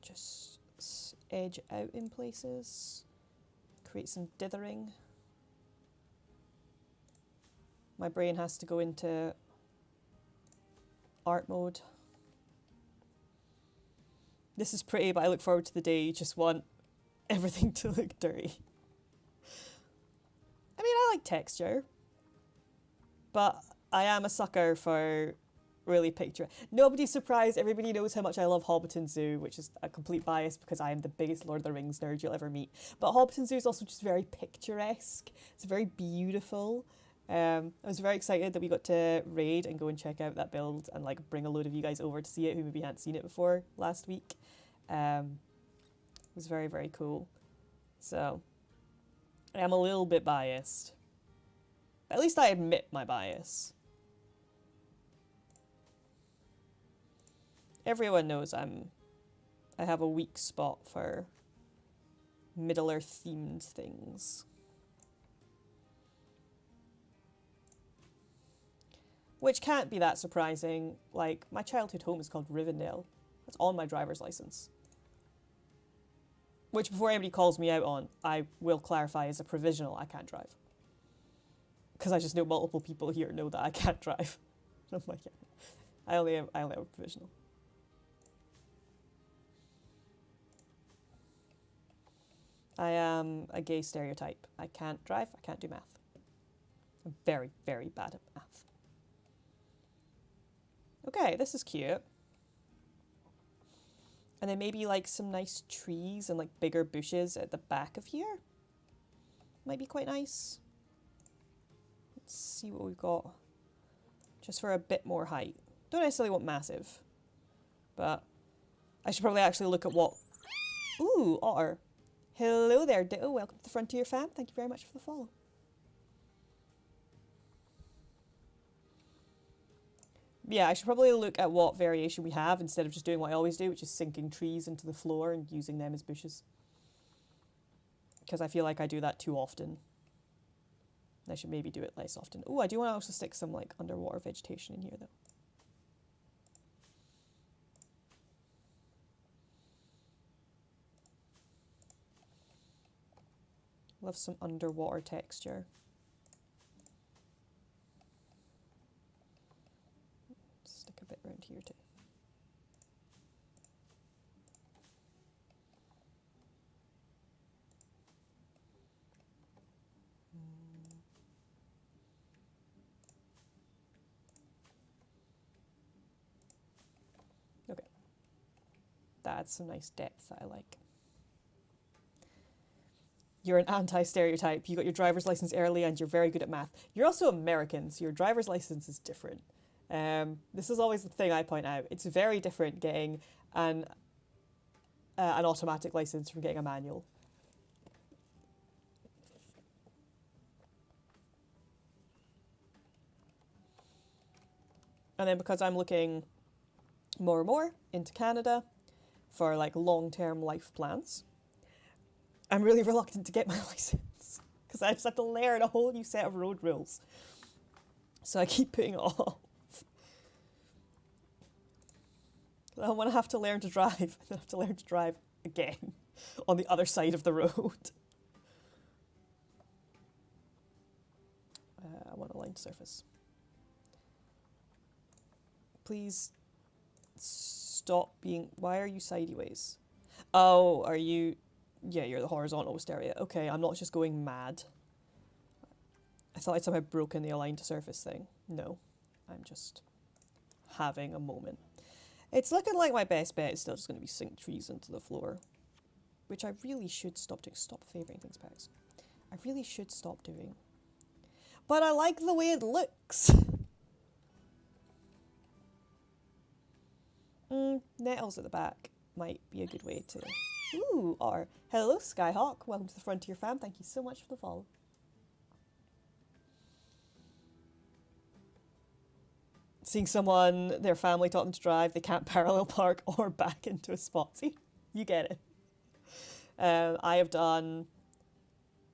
Speaker 1: just edge out in places, create some dithering. My brain has to go into art mode. This is pretty, but I look forward to the day you just want everything to look dirty. I mean, I like texture, but I am a sucker for really picture. Nobody's surprised, everybody knows how much I love Hobbiton Zoo, which is a complete bias because I am the biggest Lord of the Rings nerd you'll ever meet. But Hobbiton Zoo is also just very picturesque. It's very beautiful. I was very excited that we got to raid and go and check out that build and like bring a load of you guys over to see it who maybe hadn't seen it before last week. It was very, very cool. So I am a little bit biased. At least I admit my bias. Everyone knows I have a weak spot for Middle-earth themed things. Which can't be that surprising. Like, my childhood home is called Rivendell. That's on my driver's license. Which, before anybody calls me out on, I will clarify is a provisional. I can't drive. Because I just know multiple people here know that I can't drive. I'm like, yeah, I only have a provisional. I am a gay stereotype. I can't drive, I can't do math. I'm very, very bad at math. Okay, this is cute. And then maybe like some nice trees and like bigger bushes at the back of here. Might be quite nice. Let's see what we've got. Just for a bit more height. Don't necessarily want massive. But I should probably actually look at what... Ooh, otter. Hello there, Ditto. Welcome to the Frontier fam. Thank you very much for the follow. Yeah, I should probably look at what variation we have instead of just doing what I always do, which is sinking trees into the floor and using them as bushes. Because I feel like I do that too often. I should maybe do it less often. Oh, I do want to also stick some like underwater vegetation in here though. Love some underwater texture. Stick a bit around here too. Okay. That adds some nice depth that I like. You're an anti-stereotype. You got your driver's license early and you're very good at math. You're also American, so your driver's license is different. This is always the thing I point out. It's very different getting an automatic license from getting a manual. And then because I'm looking more and more into Canada for like long-term life plans, I'm really reluctant to get my license because I just have to learn a whole new set of road rules. So I keep putting it off. I want to have to learn to drive. I have to learn to drive again on the other side of the road. I want a lined surface. Please stop being... Why are you sideways? Oh, are you... Yeah, you're the horizontalist area. Okay, I'm not just going mad. I thought I'd somehow broken the aligned to surface thing. No, I'm just having a moment. It's looking like my best bet is still just going to be sink trees into the floor, which I really should stop doing. Stop favouring things, Pax. I really should stop doing. But I like the way it looks. Nettles at the back might be a good way to... Ooh, or hello Skyhawk, welcome to the Frontier fam, thank you so much for the follow. Seeing someone, their family taught them to drive, they can't parallel park or back into a spot. See, you get it. I have done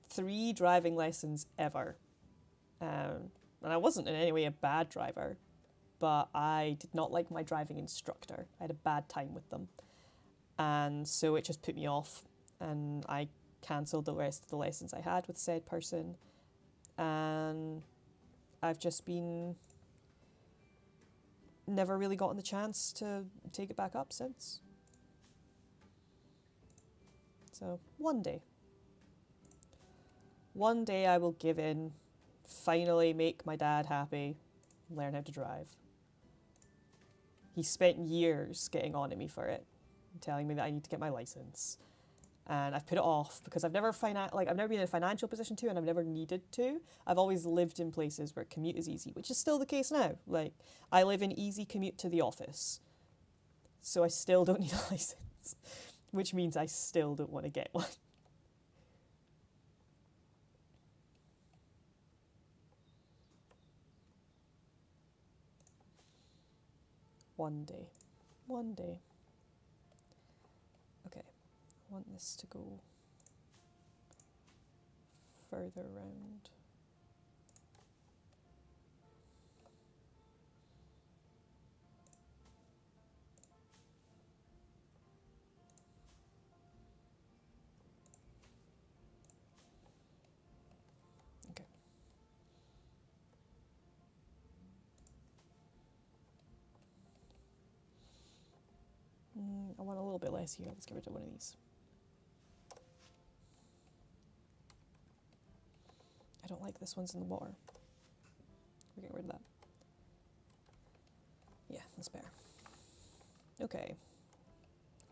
Speaker 1: 3 driving lessons ever. And I wasn't in any way a bad driver, but I did not like my driving instructor. I had a bad time with them. And so it just put me off, and I cancelled the rest of the lessons I had with said person. And I've just been never really gotten the chance to take it back up since. So one day I will give in, finally make my dad happy, learn how to drive. He spent years getting on at me for it, telling me that I need to get my license. And I've put it off because I've never been in a financial position to, and I've never needed to. I've always lived in places where commute is easy, which is still the case now. Like, I live in easy commute to the office, so I still don't need a license, which means I still don't want to get one. One day. Okay, I want this to go further around. Okay. I want a little bit less here. Let's get rid of one of these. I don't like this one's in the water. We're getting rid of that. Yeah, that's better. Okay.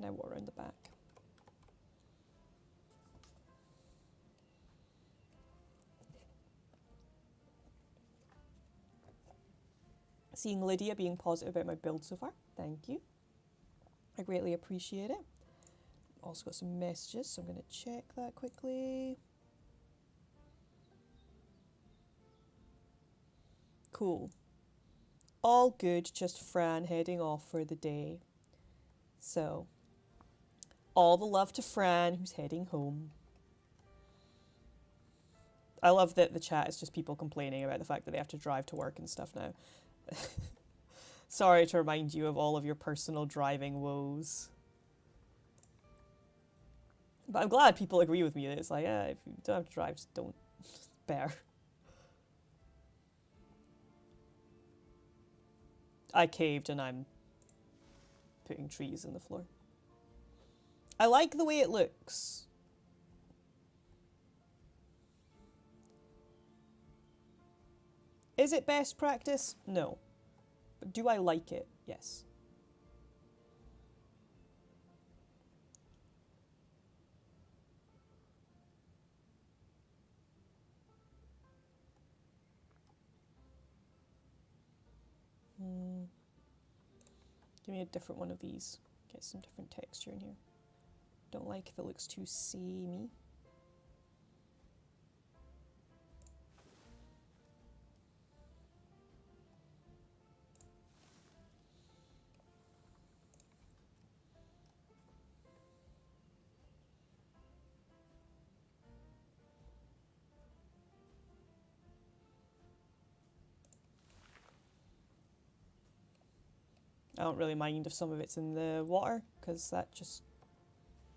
Speaker 1: Now what around the back? Seeing Lydia being positive about my build so far. Thank you. I greatly appreciate it. Also got some messages, so I'm going to check that quickly. Cool. All good, just Fran heading off for the day. So, all the love to Fran, who's heading home. I love that the chat is just people complaining about the fact that they have to drive to work and stuff now. Sorry to remind you of all of your personal driving woes. But I'm glad people agree with me. It's like, if you don't have to drive, just don't. Bear. I caved and I'm putting trees in the floor. I like the way it looks. Is it best practice? No. But do I like it? Yes. Give me a different one of these. Get some different texture in here. Don't like if it looks too samey. I don't really mind if some of it's in the water, because that just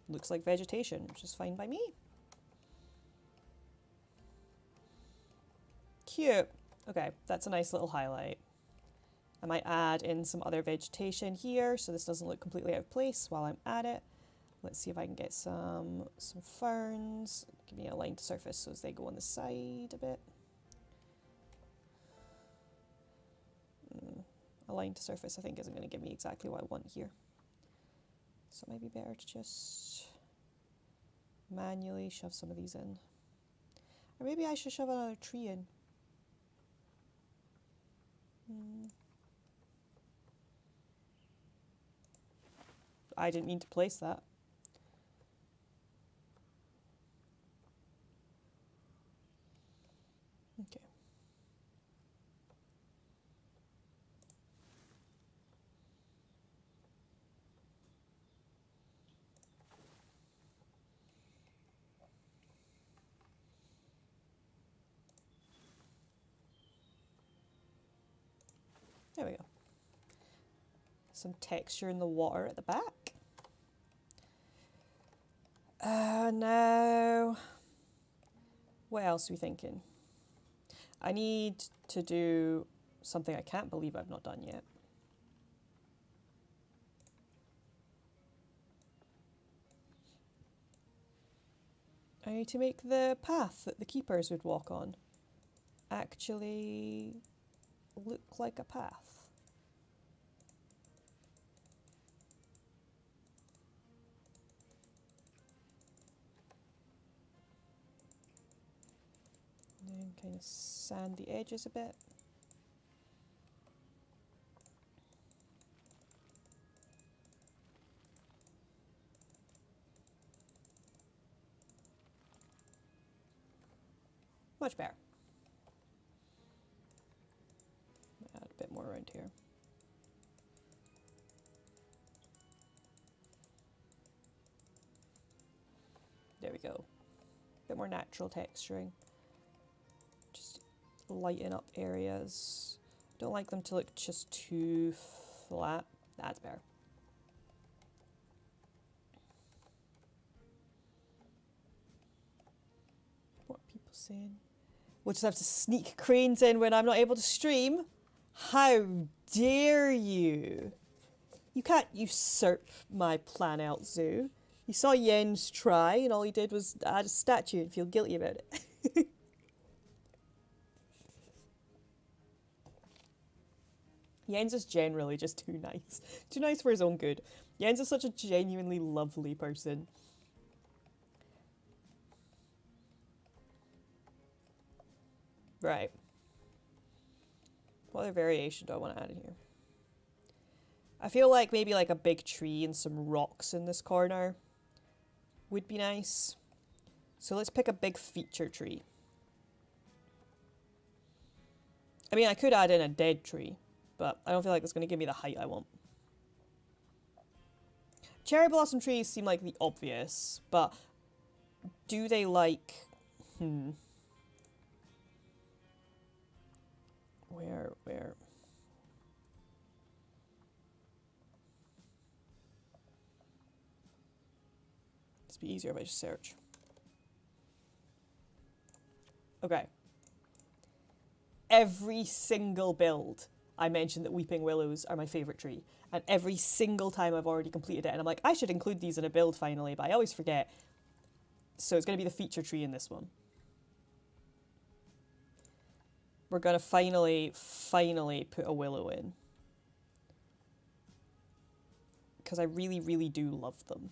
Speaker 1: looks like vegetation, which is fine by me. Cute. Okay, that's a nice little highlight. I might add in some other vegetation here, so this doesn't look completely out of place while I'm at it. Let's see if I can get some ferns. Give me a line to surface so as they go on the side a bit. A line to surface I think isn't going to give me exactly what I want here. So it might be better to just manually shove some of these in. Or maybe I should shove another tree in. I didn't mean to place that. Okay. some texture in the water at the back. Now, what else are we thinking? I need to do something I can't believe I've not done yet. I need to make the path that the keepers would walk on actually look like a path. And then kind of sand the edges a bit. Much better. Add a bit more around here. There we go. A bit more natural texturing. Just lighten up areas. Don't like them to look just too flat. That's better. What are people saying? We'll just have to sneak cranes in when I'm not able to stream. How dare you? You can't usurp my PlanElt Zoo. You saw Jens try and all he did was add a statue and feel guilty about it. Jens is generally just too nice. Too nice for his own good. Jens is such a genuinely lovely person. Right. What other variation do I want to add in here? I feel like maybe like a big tree and some rocks in this corner would be nice. So let's pick a big feature tree. I mean, I could add in a dead tree, but I don't feel like it's going to give me the height I want. Cherry blossom trees seem like the obvious, but do they like... Where? It'd be easier if I just search. Okay. Every single build, I mentioned that weeping willows are my favourite tree. And every single time I've already completed it, and I'm like, I should include these in a build finally, but I always forget. So it's going to be the feature tree in this one. We're going to finally put a willow in. Because I really, really do love them.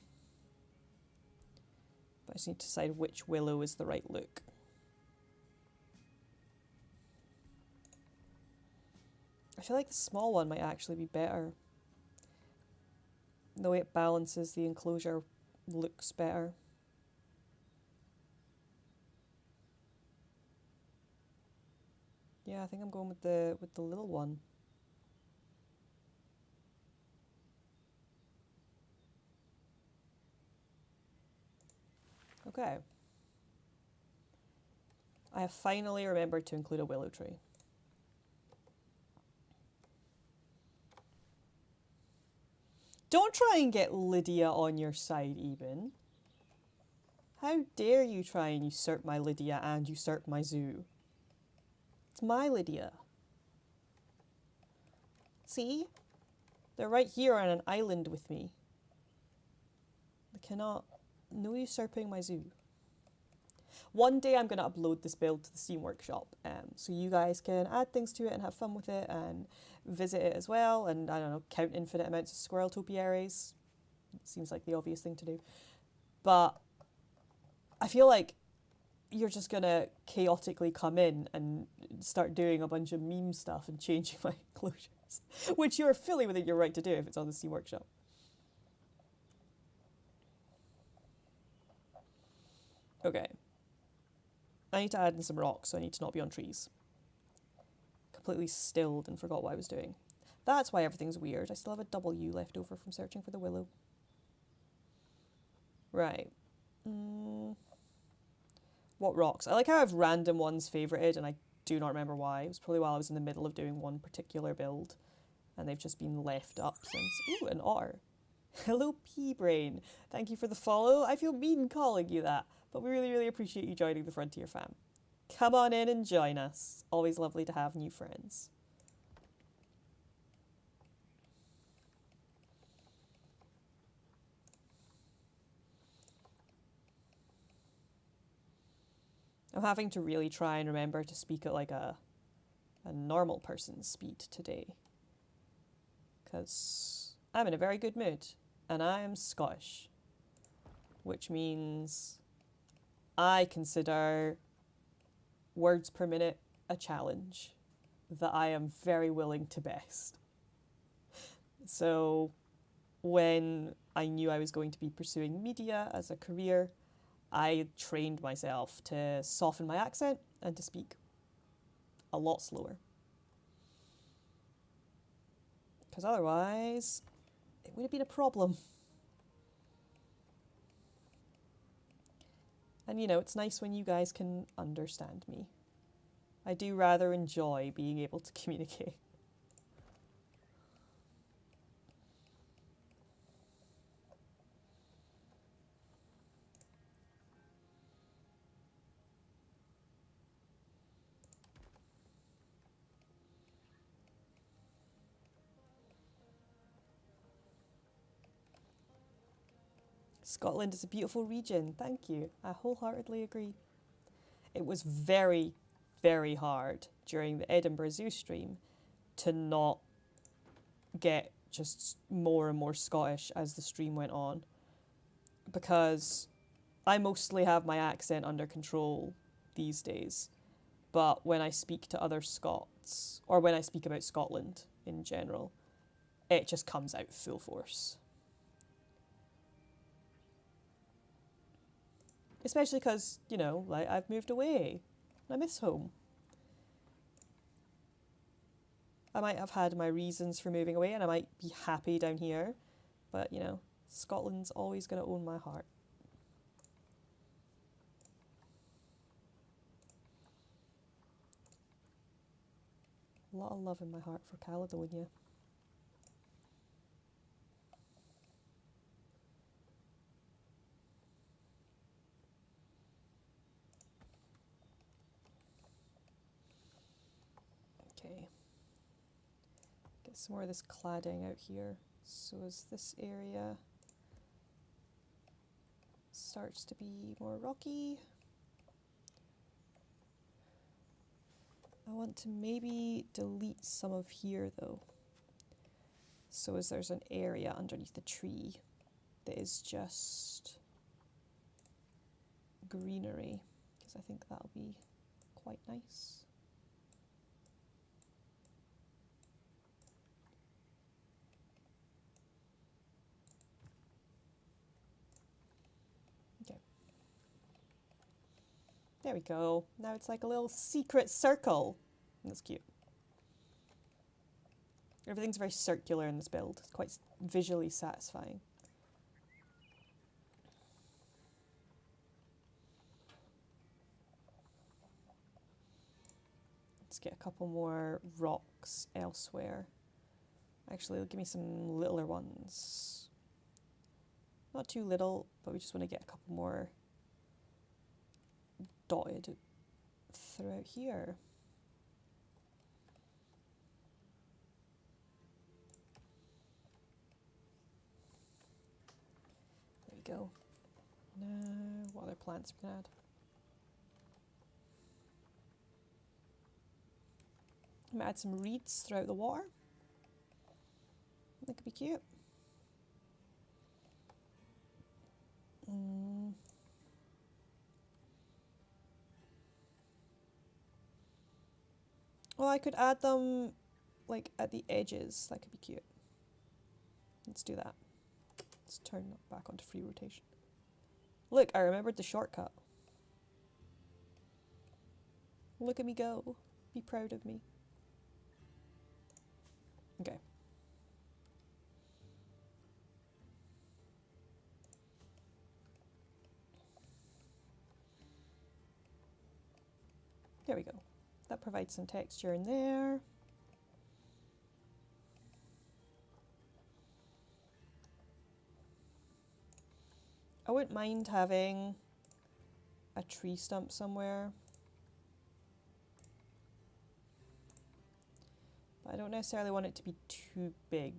Speaker 1: But I just need to decide which willow is the right look. I feel like the small one might actually be better. The way it balances the enclosure looks better. Yeah, I think I'm going with the little one. Okay. I have finally remembered to include a willow tree. Don't try and get Lydia on your side, Eben. How dare you try and usurp my Lydia and usurp my zoo? It's my Lydia. See? They're right here on an island with me. They cannot... No usurping my zoo. One day I'm going to upload this build to the Steam Workshop, so you guys can add things to it and have fun with it and visit it as well, and, I don't know, count infinite amounts of squirrel topiaries. Seems like the obvious thing to do. But I feel like you're just going to chaotically come in and start doing a bunch of meme stuff and changing my enclosures, which you're fully within your right to do if it's on the Steam Workshop. Okay. I need to add in some rocks, so I need to not be on trees. Completely stilled and forgot what I was doing. That's why everything's weird. I still have a W left over from searching for the willow. Right. What rocks? I like how I have random ones favorited, and I do not remember why. It was probably while I was in the middle of doing one particular build. and they've just been left up since. Ooh, an otter. Hello, P-Brain. Thank you for the follow. I feel mean calling you that, but we really, really appreciate you joining the Frontier fam. Come on in and join us. Always lovely to have new friends. I'm having to really try and remember to speak at like a normal person's speed today, because I'm in a very good mood and I am Scottish, which means I consider words per minute a challenge that I am very willing to best. So when I knew I was going to be pursuing media as a career, I trained myself to soften my accent and to speak a lot slower. Because otherwise, it would have been a problem. And you know, it's nice when you guys can understand me. I do rather enjoy being able to communicate. Scotland is a beautiful region. Thank you. I wholeheartedly agree. It was very, very hard during the Edinburgh Zoo stream to not get just more and more Scottish as the stream went on, because I mostly have my accent under control these days, but when I speak to other Scots, or when I speak about Scotland in general, it just comes out full force. Especially because, you know, like, I've moved away. I miss home. I might have had my reasons for moving away and I might be happy down here, but, you know, Scotland's always going to own my heart. A lot of love in my heart for Caledonia. Okay. Get some more of this cladding out here. So as this area starts to be more rocky, I want to maybe delete some of here though. So as there's an area underneath the tree that is just greenery, because I think that'll be quite nice. There we go. Now it's like a little secret circle. That's cute. Everything's very circular in this build. It's quite visually satisfying. Let's get a couple more rocks elsewhere. Actually, give me some littler ones. Not too little, but we just want to get a couple more dotted throughout here. There we go. Now, what other plants we can add? I'm gonna add some reeds throughout the water. That could be cute. Well, I could add them like at the edges. That could be cute. Let's do that. Let's turn that back onto free rotation. Look, I remembered the shortcut. Look at me go. Be proud of me. Okay. There we go. That provides some texture in there. I wouldn't mind having a tree stump somewhere. But I don't necessarily want it to be too big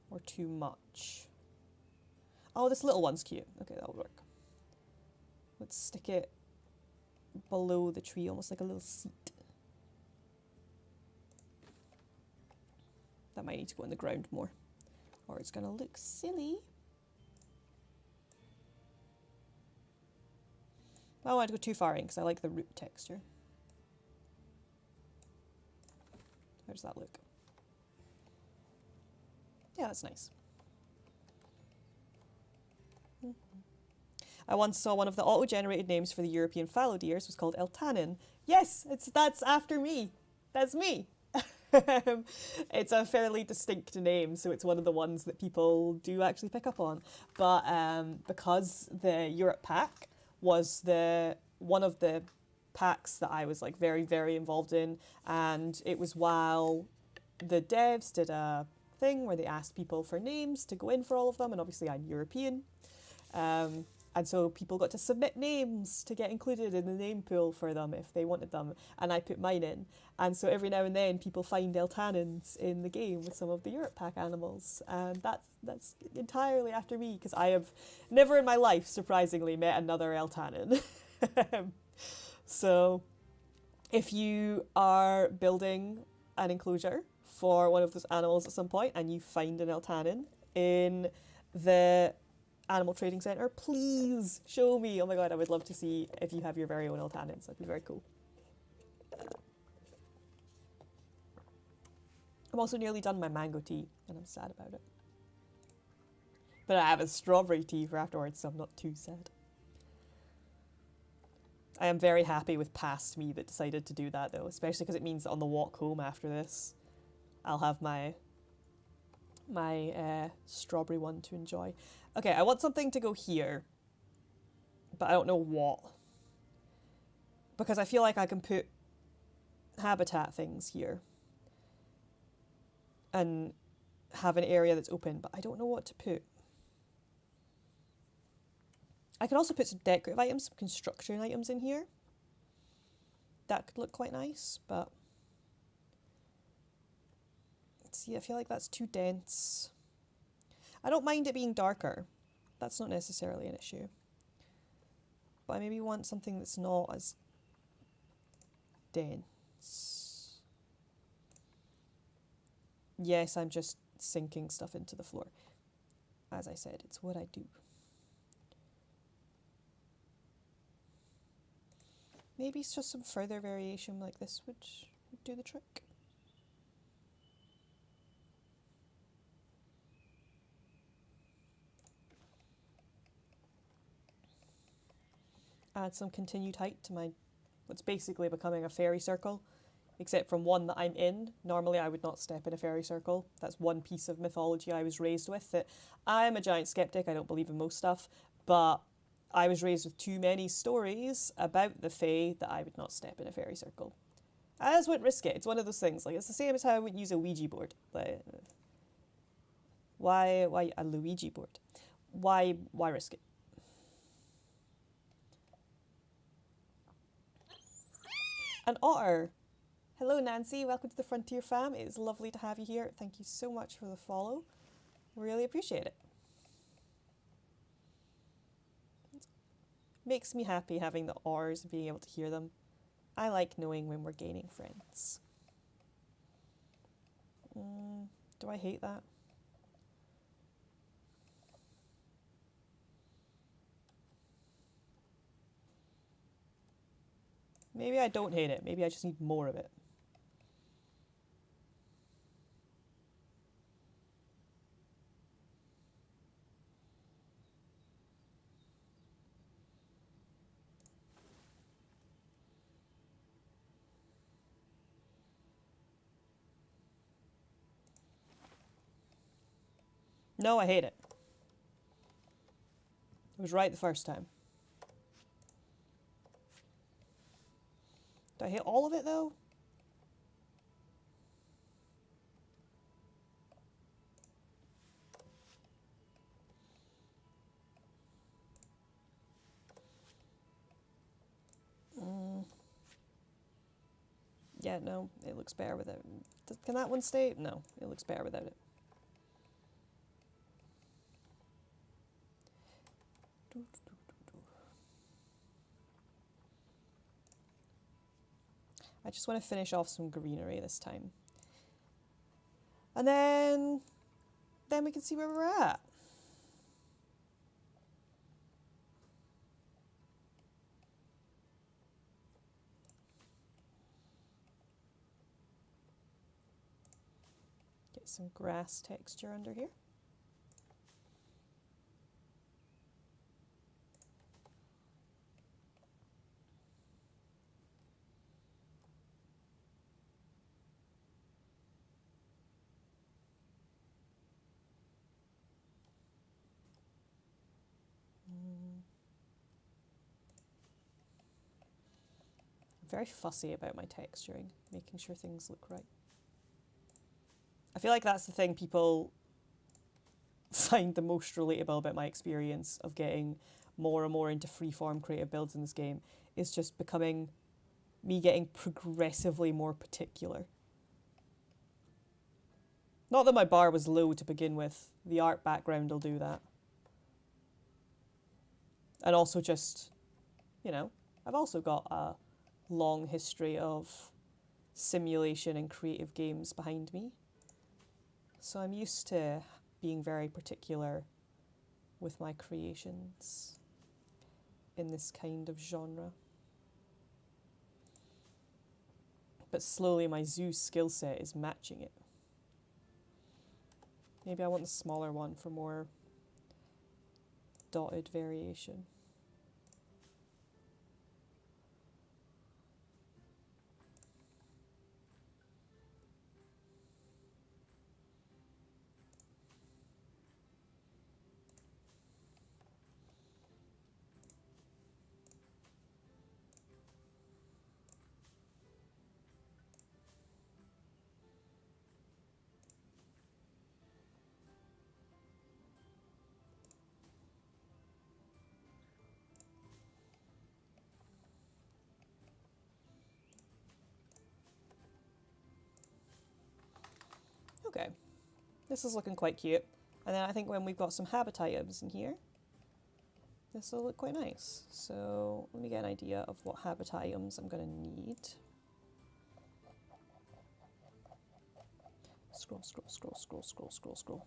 Speaker 1: or too much. Oh, this little one's cute. Okay, that'll work. Let's stick it below the tree, almost like a little seat. That might need to go in the ground more, or it's gonna look silly. I don't want to go too far in because I like the root texture. How does that look? Yeah, that's nice. I once saw one of the auto-generated names for the European fallow deers was called Eltanin. Yes, that's after me. That's me. It's a fairly distinct name, so it's one of the ones that people do actually pick up on. But because the Europe pack was one of the packs that I was like very, very involved in, and it was while the devs did a thing where they asked people for names to go in for all of them, and obviously I'm European. And so people got to submit names to get included in the name pool for them if they wanted them. And I put mine in. And so every now and then people find Eltanins in the game with some of the Europe pack animals. And that's entirely after me, because I have never in my life, surprisingly, met another Eltanin. So if you are building an enclosure for one of those animals at some point and you find an Eltanin in the Animal Trading Centre, please show me. Oh my god, I would love to see if you have your very own Eltanins. That'd be very cool. I'm also nearly done my mango tea, and I'm sad about it. But I have a strawberry tea for afterwards, so I'm not too sad. I am very happy with past me that decided to do that, though, especially because it means that on the walk home after this, I'll have my strawberry one to enjoy. Okay, I want something to go here, but I don't know what. Because I feel like I can put habitat things here and have an area that's open, but I don't know what to put. I could also put some decorative items, some construction items in here. That could look quite nice, but see, I feel like that's too dense. I don't mind it being darker. That's not necessarily an issue. But I maybe want something that's not as dense. Yes, I'm just sinking stuff into the floor. As I said, it's what I do. Maybe it's just some further variation like this would do the trick. Add some continued height to my what's basically becoming a fairy circle, except from one that I'm in. Normally I would not step in a fairy circle. That's one piece of mythology I was raised with, that I'm a giant skeptic. I don't believe in most stuff, but I was raised with too many stories about the Fae that I would not step in a fairy circle. I just wouldn't risk it. It's one of those things. Like, it's the same as how I wouldn't use a Ouija board. But why a Luigi board? Why risk it? An otter. Hello, Nancy. Welcome to the Frontier fam. It is lovely to have you here. Thank you so much for the follow. Really appreciate it. Makes me happy having the otters and being able to hear them. I like knowing when we're gaining friends. Do I hate that? Maybe I don't hate it. Maybe I just need more of it. No, I hate it. I was right the first time. Do I hate all of it, though? Yeah, no, it looks better without it. Can that one stay? No, it looks better without it. I just want to finish off some greenery this time. And then we can see where we're at. Get some grass texture under here. Very fussy about my texturing, making sure things look right. I feel like that's the thing people find the most relatable about my experience of getting more and more into freeform creative builds in this game, is just becoming me getting progressively more particular. Not that my bar was low to begin with, the art background will do that. And also just, you know, I've also got a long history of simulation and creative games behind me. So I'm used to being very particular with my creations in this kind of genre. But slowly my zoo skill set is matching it. Maybe I want the smaller one for more dotted variation. Okay, this is looking quite cute. And then I think when we've got some habitat items in here, this will look quite nice. So let me get an idea of what habitat items I'm going to need. Scroll, scroll, scroll, scroll, scroll, scroll, scroll.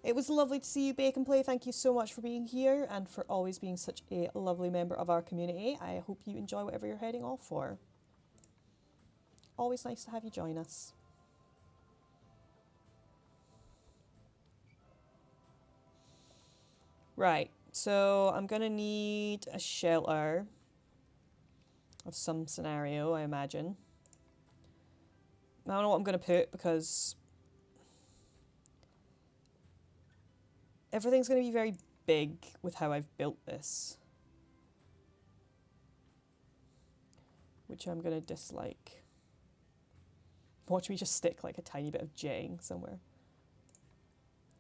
Speaker 1: It was lovely to see you, Bake and Play. Thank you so much for being here and for always being such a lovely member of our community. I hope you enjoy whatever you're heading off for. Always nice to have you join us. Right, so I'm going to need a shelter of some scenario, I imagine. I don't know what I'm going to put because everything's going to be very big with how I've built this, which I'm going to dislike. Watch me just stick like a tiny bit of jetting somewhere.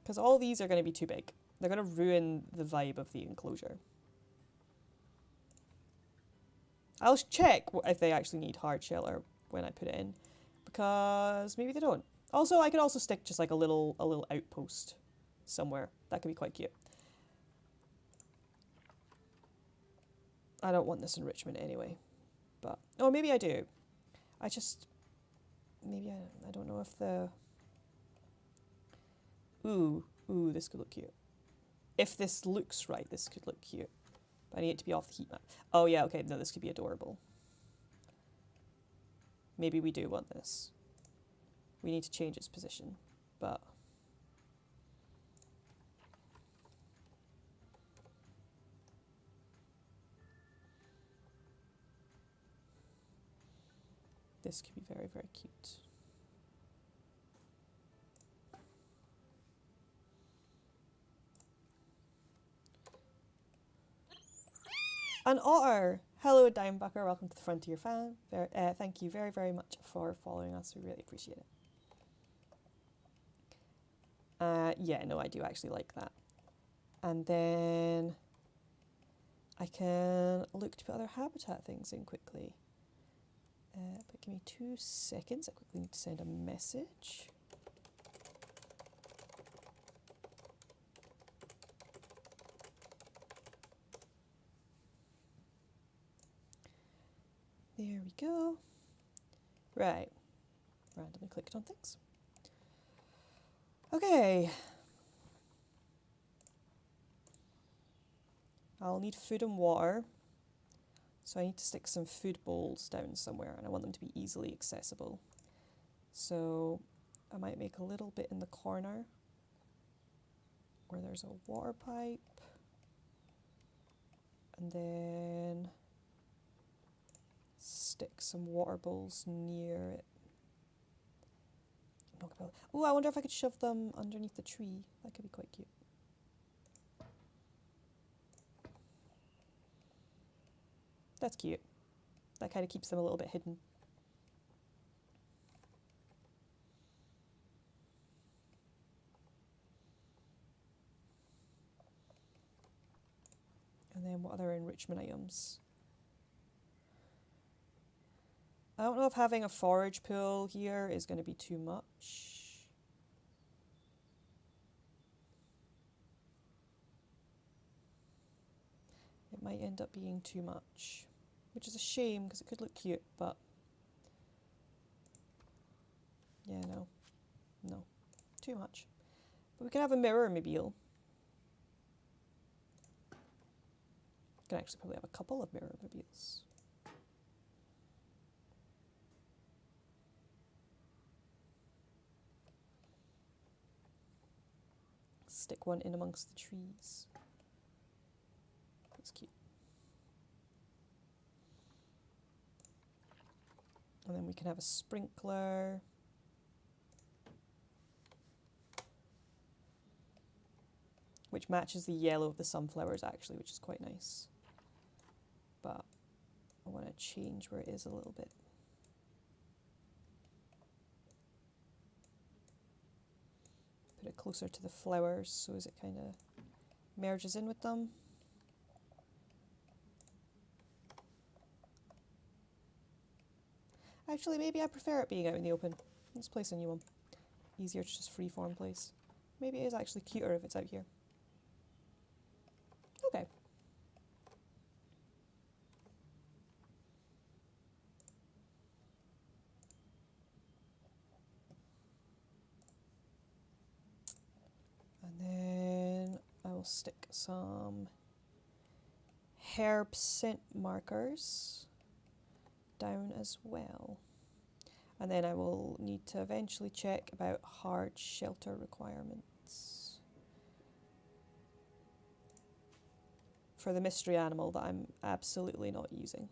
Speaker 1: Because all these are going to be too big. They're going to ruin the vibe of the enclosure. I'll check if they actually need hard shelter when I put it in, because maybe they don't. Also, I could also stick just like a little outpost somewhere. That could be quite cute. I don't want this enrichment anyway, but oh, maybe I do. Maybe I don't know if the ooh, this could look cute. If this looks right, this could look cute. But I need it to be off the heat map. Oh yeah, okay, no, this could be adorable. Maybe we do want this. We need to change its position, but this could be very, very cute. An otter! Hello, Dimebucker. Welcome to the Frontier Fan. Thank you very, very much for following us. We really appreciate it. Yeah, no, I do actually like that. And then I can look to put other habitat things in quickly. But give me 2 seconds. I quickly need to send a message. There we go. Right. Randomly clicked on things. Okay. I'll need food and water. So I need to stick some food bowls down somewhere, and I want them to be easily accessible. So I might make a little bit in the corner where there's a water pipe. And then stick some water bowls near it. Oh, I wonder if I could shove them underneath the tree. That could be quite cute. That's cute. That kind of keeps them a little bit hidden. And then what other enrichment items? I don't know if having a forage pool here is going to be too much. It might end up being too much, which is a shame because it could look cute, but yeah, no, too much. But we can have a mirror mobile. We can actually probably have a couple of mirror mobiles. Stick one in amongst the trees. That's cute. And then we can have a sprinkler. Which matches the yellow of the sunflowers actually, which is quite nice. But I want to change where it is a little bit. Put it closer to the flowers so as it kind of merges in with them. Actually, maybe I prefer it being out in the open. Let's place a new one. Easier to just freeform place. Maybe it is actually cuter if it's out here. Okay. And then I will stick some herb scent markers down as well. And then I will need to eventually check about hard shelter requirements for the mystery animal that I'm absolutely not using.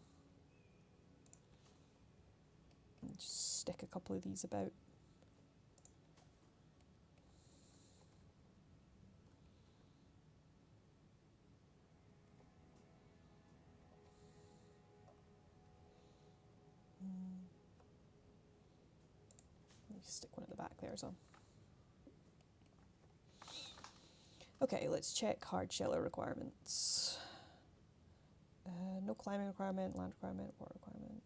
Speaker 1: And just stick a couple of these about. Stick one at the back there as well. Okay, let's check hard shelter requirements. No climbing requirement, land requirement, water requirement.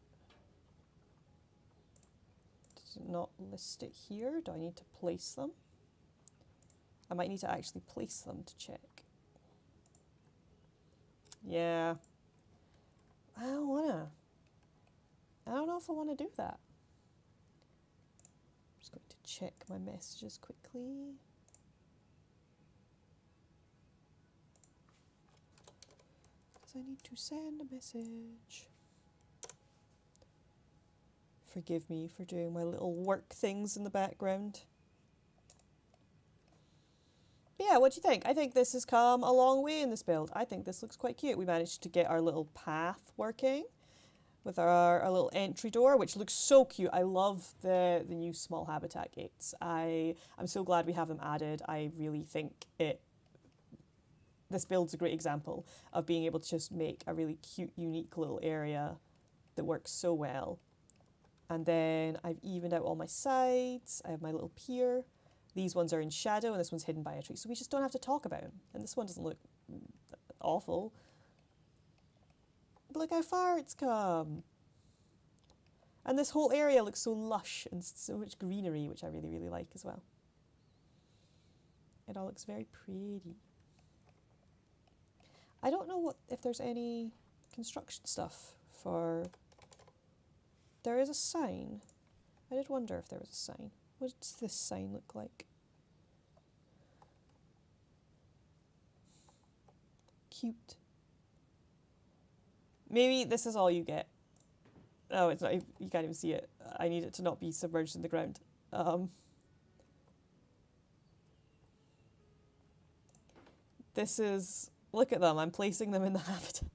Speaker 1: Does it not list it here? Do I need to place them? I might need to actually place them to check. Yeah. I don't wanna. I don't know if I want to do that. Just going to check my messages quickly. Because I need to send a message. Forgive me for doing my little work things in the background. But yeah, what do you think? I think this has come a long way in this build. I think this looks quite cute. We managed to get our little path working with our little entry door, which looks so cute. I love the new small habitat gates. I'm so glad we have them added. I really think this build's a great example of being able to just make a really cute, unique little area that works so well. And then I've evened out all my sides. I have my little pier. These ones are in shadow and this one's hidden by a tree. So we just don't have to talk about them. And this one doesn't look awful. But look how far it's come. And this whole area looks so lush and so much greenery, which I really, really like as well. It all looks very pretty. I don't know if there's any construction stuff for... There is a sign. I did wonder if there was a sign. What does this sign look like? Cute. Maybe this is all you get. Oh, it's not. You can't even see it. I need it to not be submerged in the ground. This is... Look at them. I'm placing them in the habitat.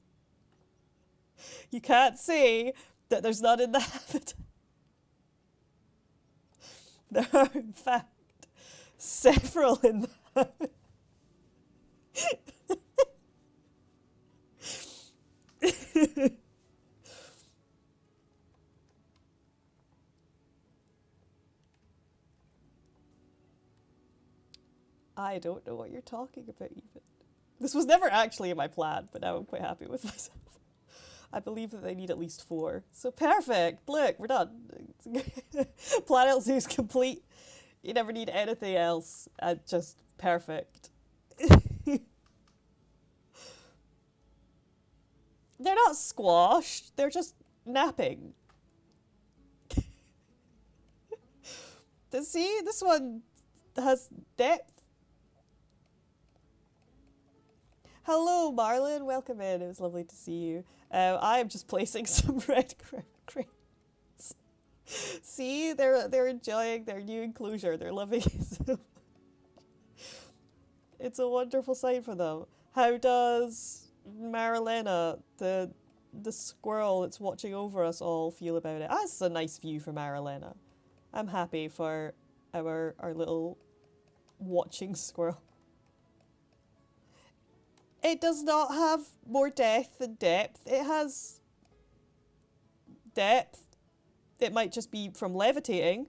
Speaker 1: You can't say that there's none in the habitat. There are, in fact, several in the habitat. I don't know what you're talking about even. This was never actually in my plan, but now I'm quite happy with myself. I believe that they need at least 4. So perfect! Look, we're done. PlanElt Zoo is complete. You never need anything else. Just perfect. They're not squashed. They're just napping. See, this one has depth. Hello, Marlon. Welcome in. It was lovely to see you. I am just placing some red cranes. See, they're enjoying their new enclosure. They're loving it. It's a wonderful sight for them. How does Marilena, the squirrel that's watching over us all, feel about it? That's a nice view for Marilena. I'm happy for our little watching squirrel. It does not have more depth than depth. It has depth. It might just be from levitating,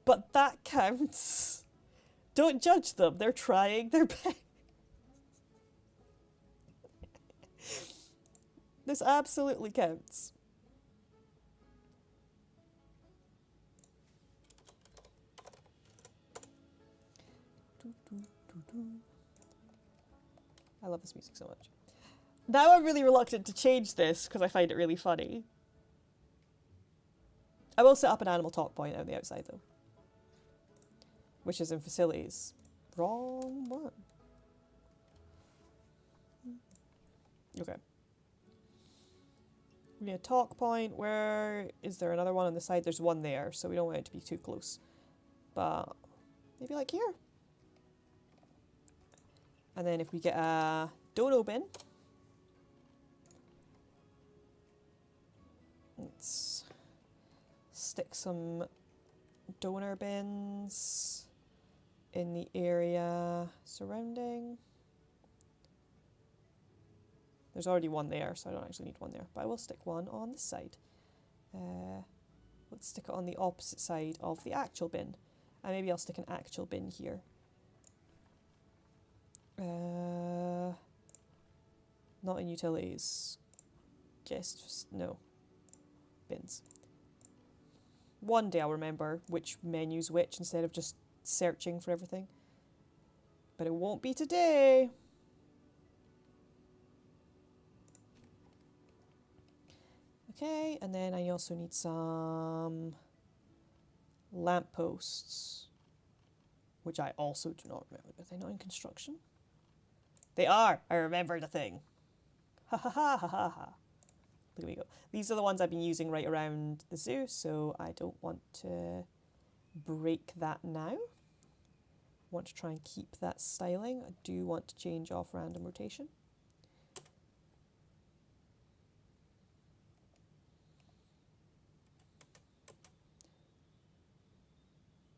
Speaker 1: but that counts. Don't judge them. They're trying their best. This absolutely counts. I love this music so much. Now I'm really reluctant to change this because I find it really funny. I will set up an animal talk point on the outside though. Which is in facilities. Wrong one. Okay. We need a talk point. Where is there another one on the side? There's one there, so we don't want it to be too close. But maybe like here. And then if we get a dono bin, let's stick some donor bins in the area surrounding. There's already one there, so I don't actually need one there, but I will stick one on this side. Let's stick it on the opposite side of the actual bin. And maybe I'll stick an actual bin here. Not in utilities. Guess, no. Bins. One day I'll remember which menu's which instead of just searching for everything. But it won't be today. Okay, and then I also need some lampposts, which I also do not remember. Are they not in construction? They are! I remember the thing. Ha ha ha ha ha ha. There we go. These are the ones I've been using right around the zoo, so I don't want to break that now. I want to try and keep that styling. I do want to change off random rotation.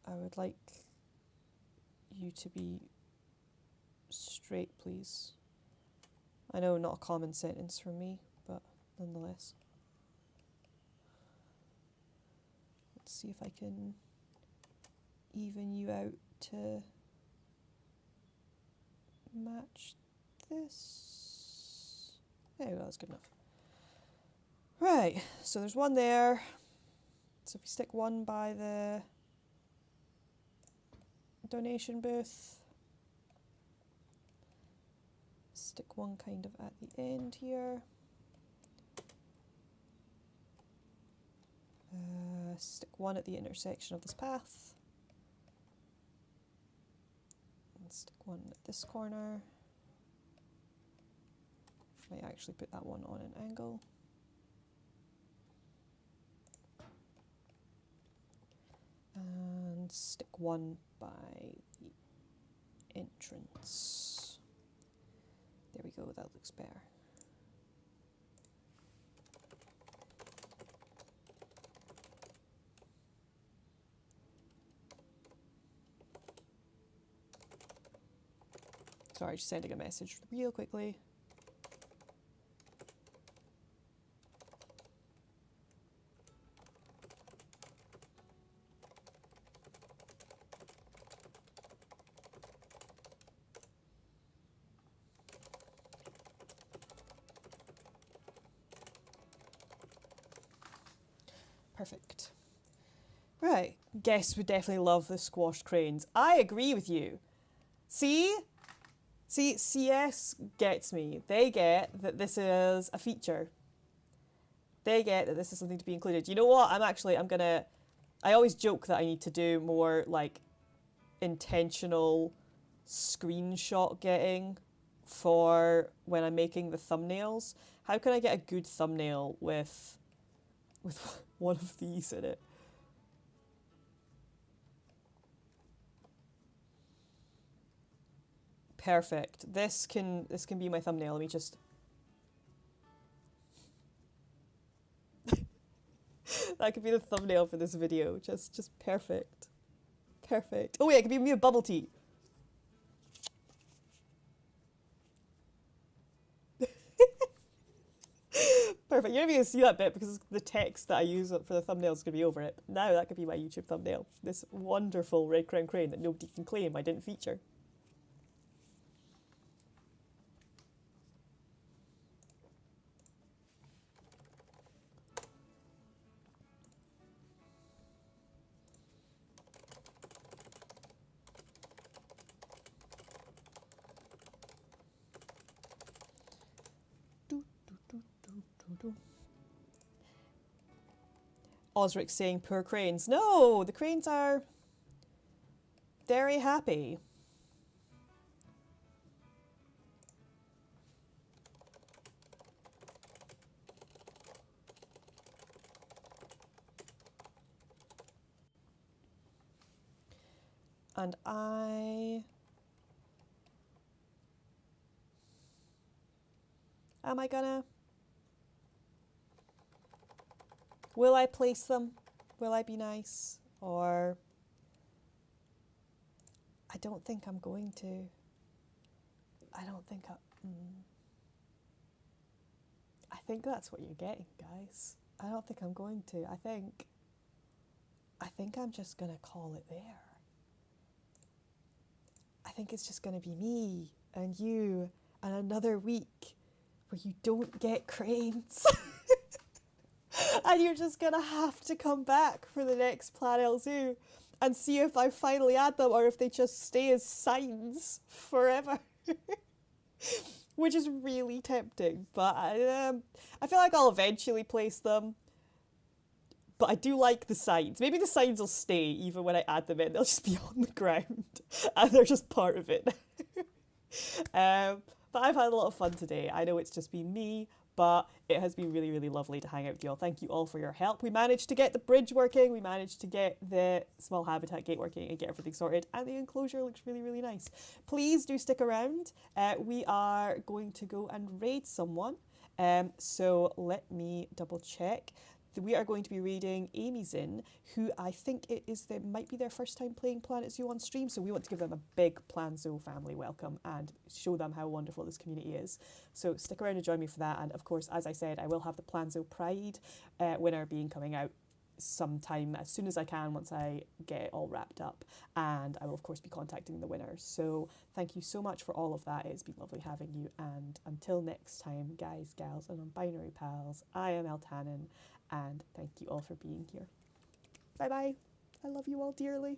Speaker 1: I would like you to be straight, please. I know not a common sentence from me, but nonetheless. Let's see if I can even you out to match this. There we go, that's good enough. Right, so there's one there. So if we stick one by the donation booth, stick one kind of at the end here, stick one at the intersection of this path, and stick one at this corner. Might actually put that one on an angle. And stick one by the entrance. There we go, that looks better. Sorry, just sending a message real quickly. Perfect. Right, guests would definitely love the squashed cranes. I agree with you. See, CS gets me. They get that this is a feature. They get that this is something to be included. You know what? I always joke that I need to do more like intentional screenshot getting for when I'm making the thumbnails. How can I get a good thumbnail with one of these in it? Perfect. This can be my thumbnail. Let me just that could be the thumbnail for this video. Just perfect. Perfect. Oh wait, it could be me a bubble tea. Perfect. You're not going to see that bit because the text that I use for the thumbnail is going to be over it. Now that could be my YouTube thumbnail. This wonderful red crown crane that nobody can claim I didn't feature. Osric saying poor cranes. No, the cranes are very happy. And am I gonna? Will I place them? Will I be nice? Or I don't think I'm going to. I don't think I think that's what you're getting, guys. I don't think I'm going to. I think I'm just gonna call it there. I think it's just gonna be me and you and another week where you don't get cranes. And you're just gonna have to come back for the next PlanElt Zoo and see if I finally add them or if they just stay as signs forever. Which is really tempting, but I feel like I'll eventually place them. But I do like the signs. Maybe the signs will stay even when I add them in. They'll just be on the ground and they're just part of it. But I've had a lot of fun today. I know it's just been me, but it has been really, really lovely to hang out with you all. Thank you all for your help. We managed to get the bridge working. We managed to get the small habitat gate working and get everything sorted. And the enclosure looks really, really nice. Please do stick around. We are going to go and raid someone. So let me double check. We are going to be reading Amy's in, who I think might be their first time playing PlanElt Zoo on stream, so we want to give them a big PlanElt Zoo family welcome and show them how wonderful this community is. So stick around and join me for that, and of course, as I said, I will have the PlanElt Zoo Pride winner being coming out sometime as soon as I can once I get it all wrapped up, and I will of course be contacting the winners. So thank you so much for all of that. It's been lovely having you, and until next time, guys, gals, and non-binary pals, I am Eltanin, and thank you all for being here. Bye bye. I love you all dearly.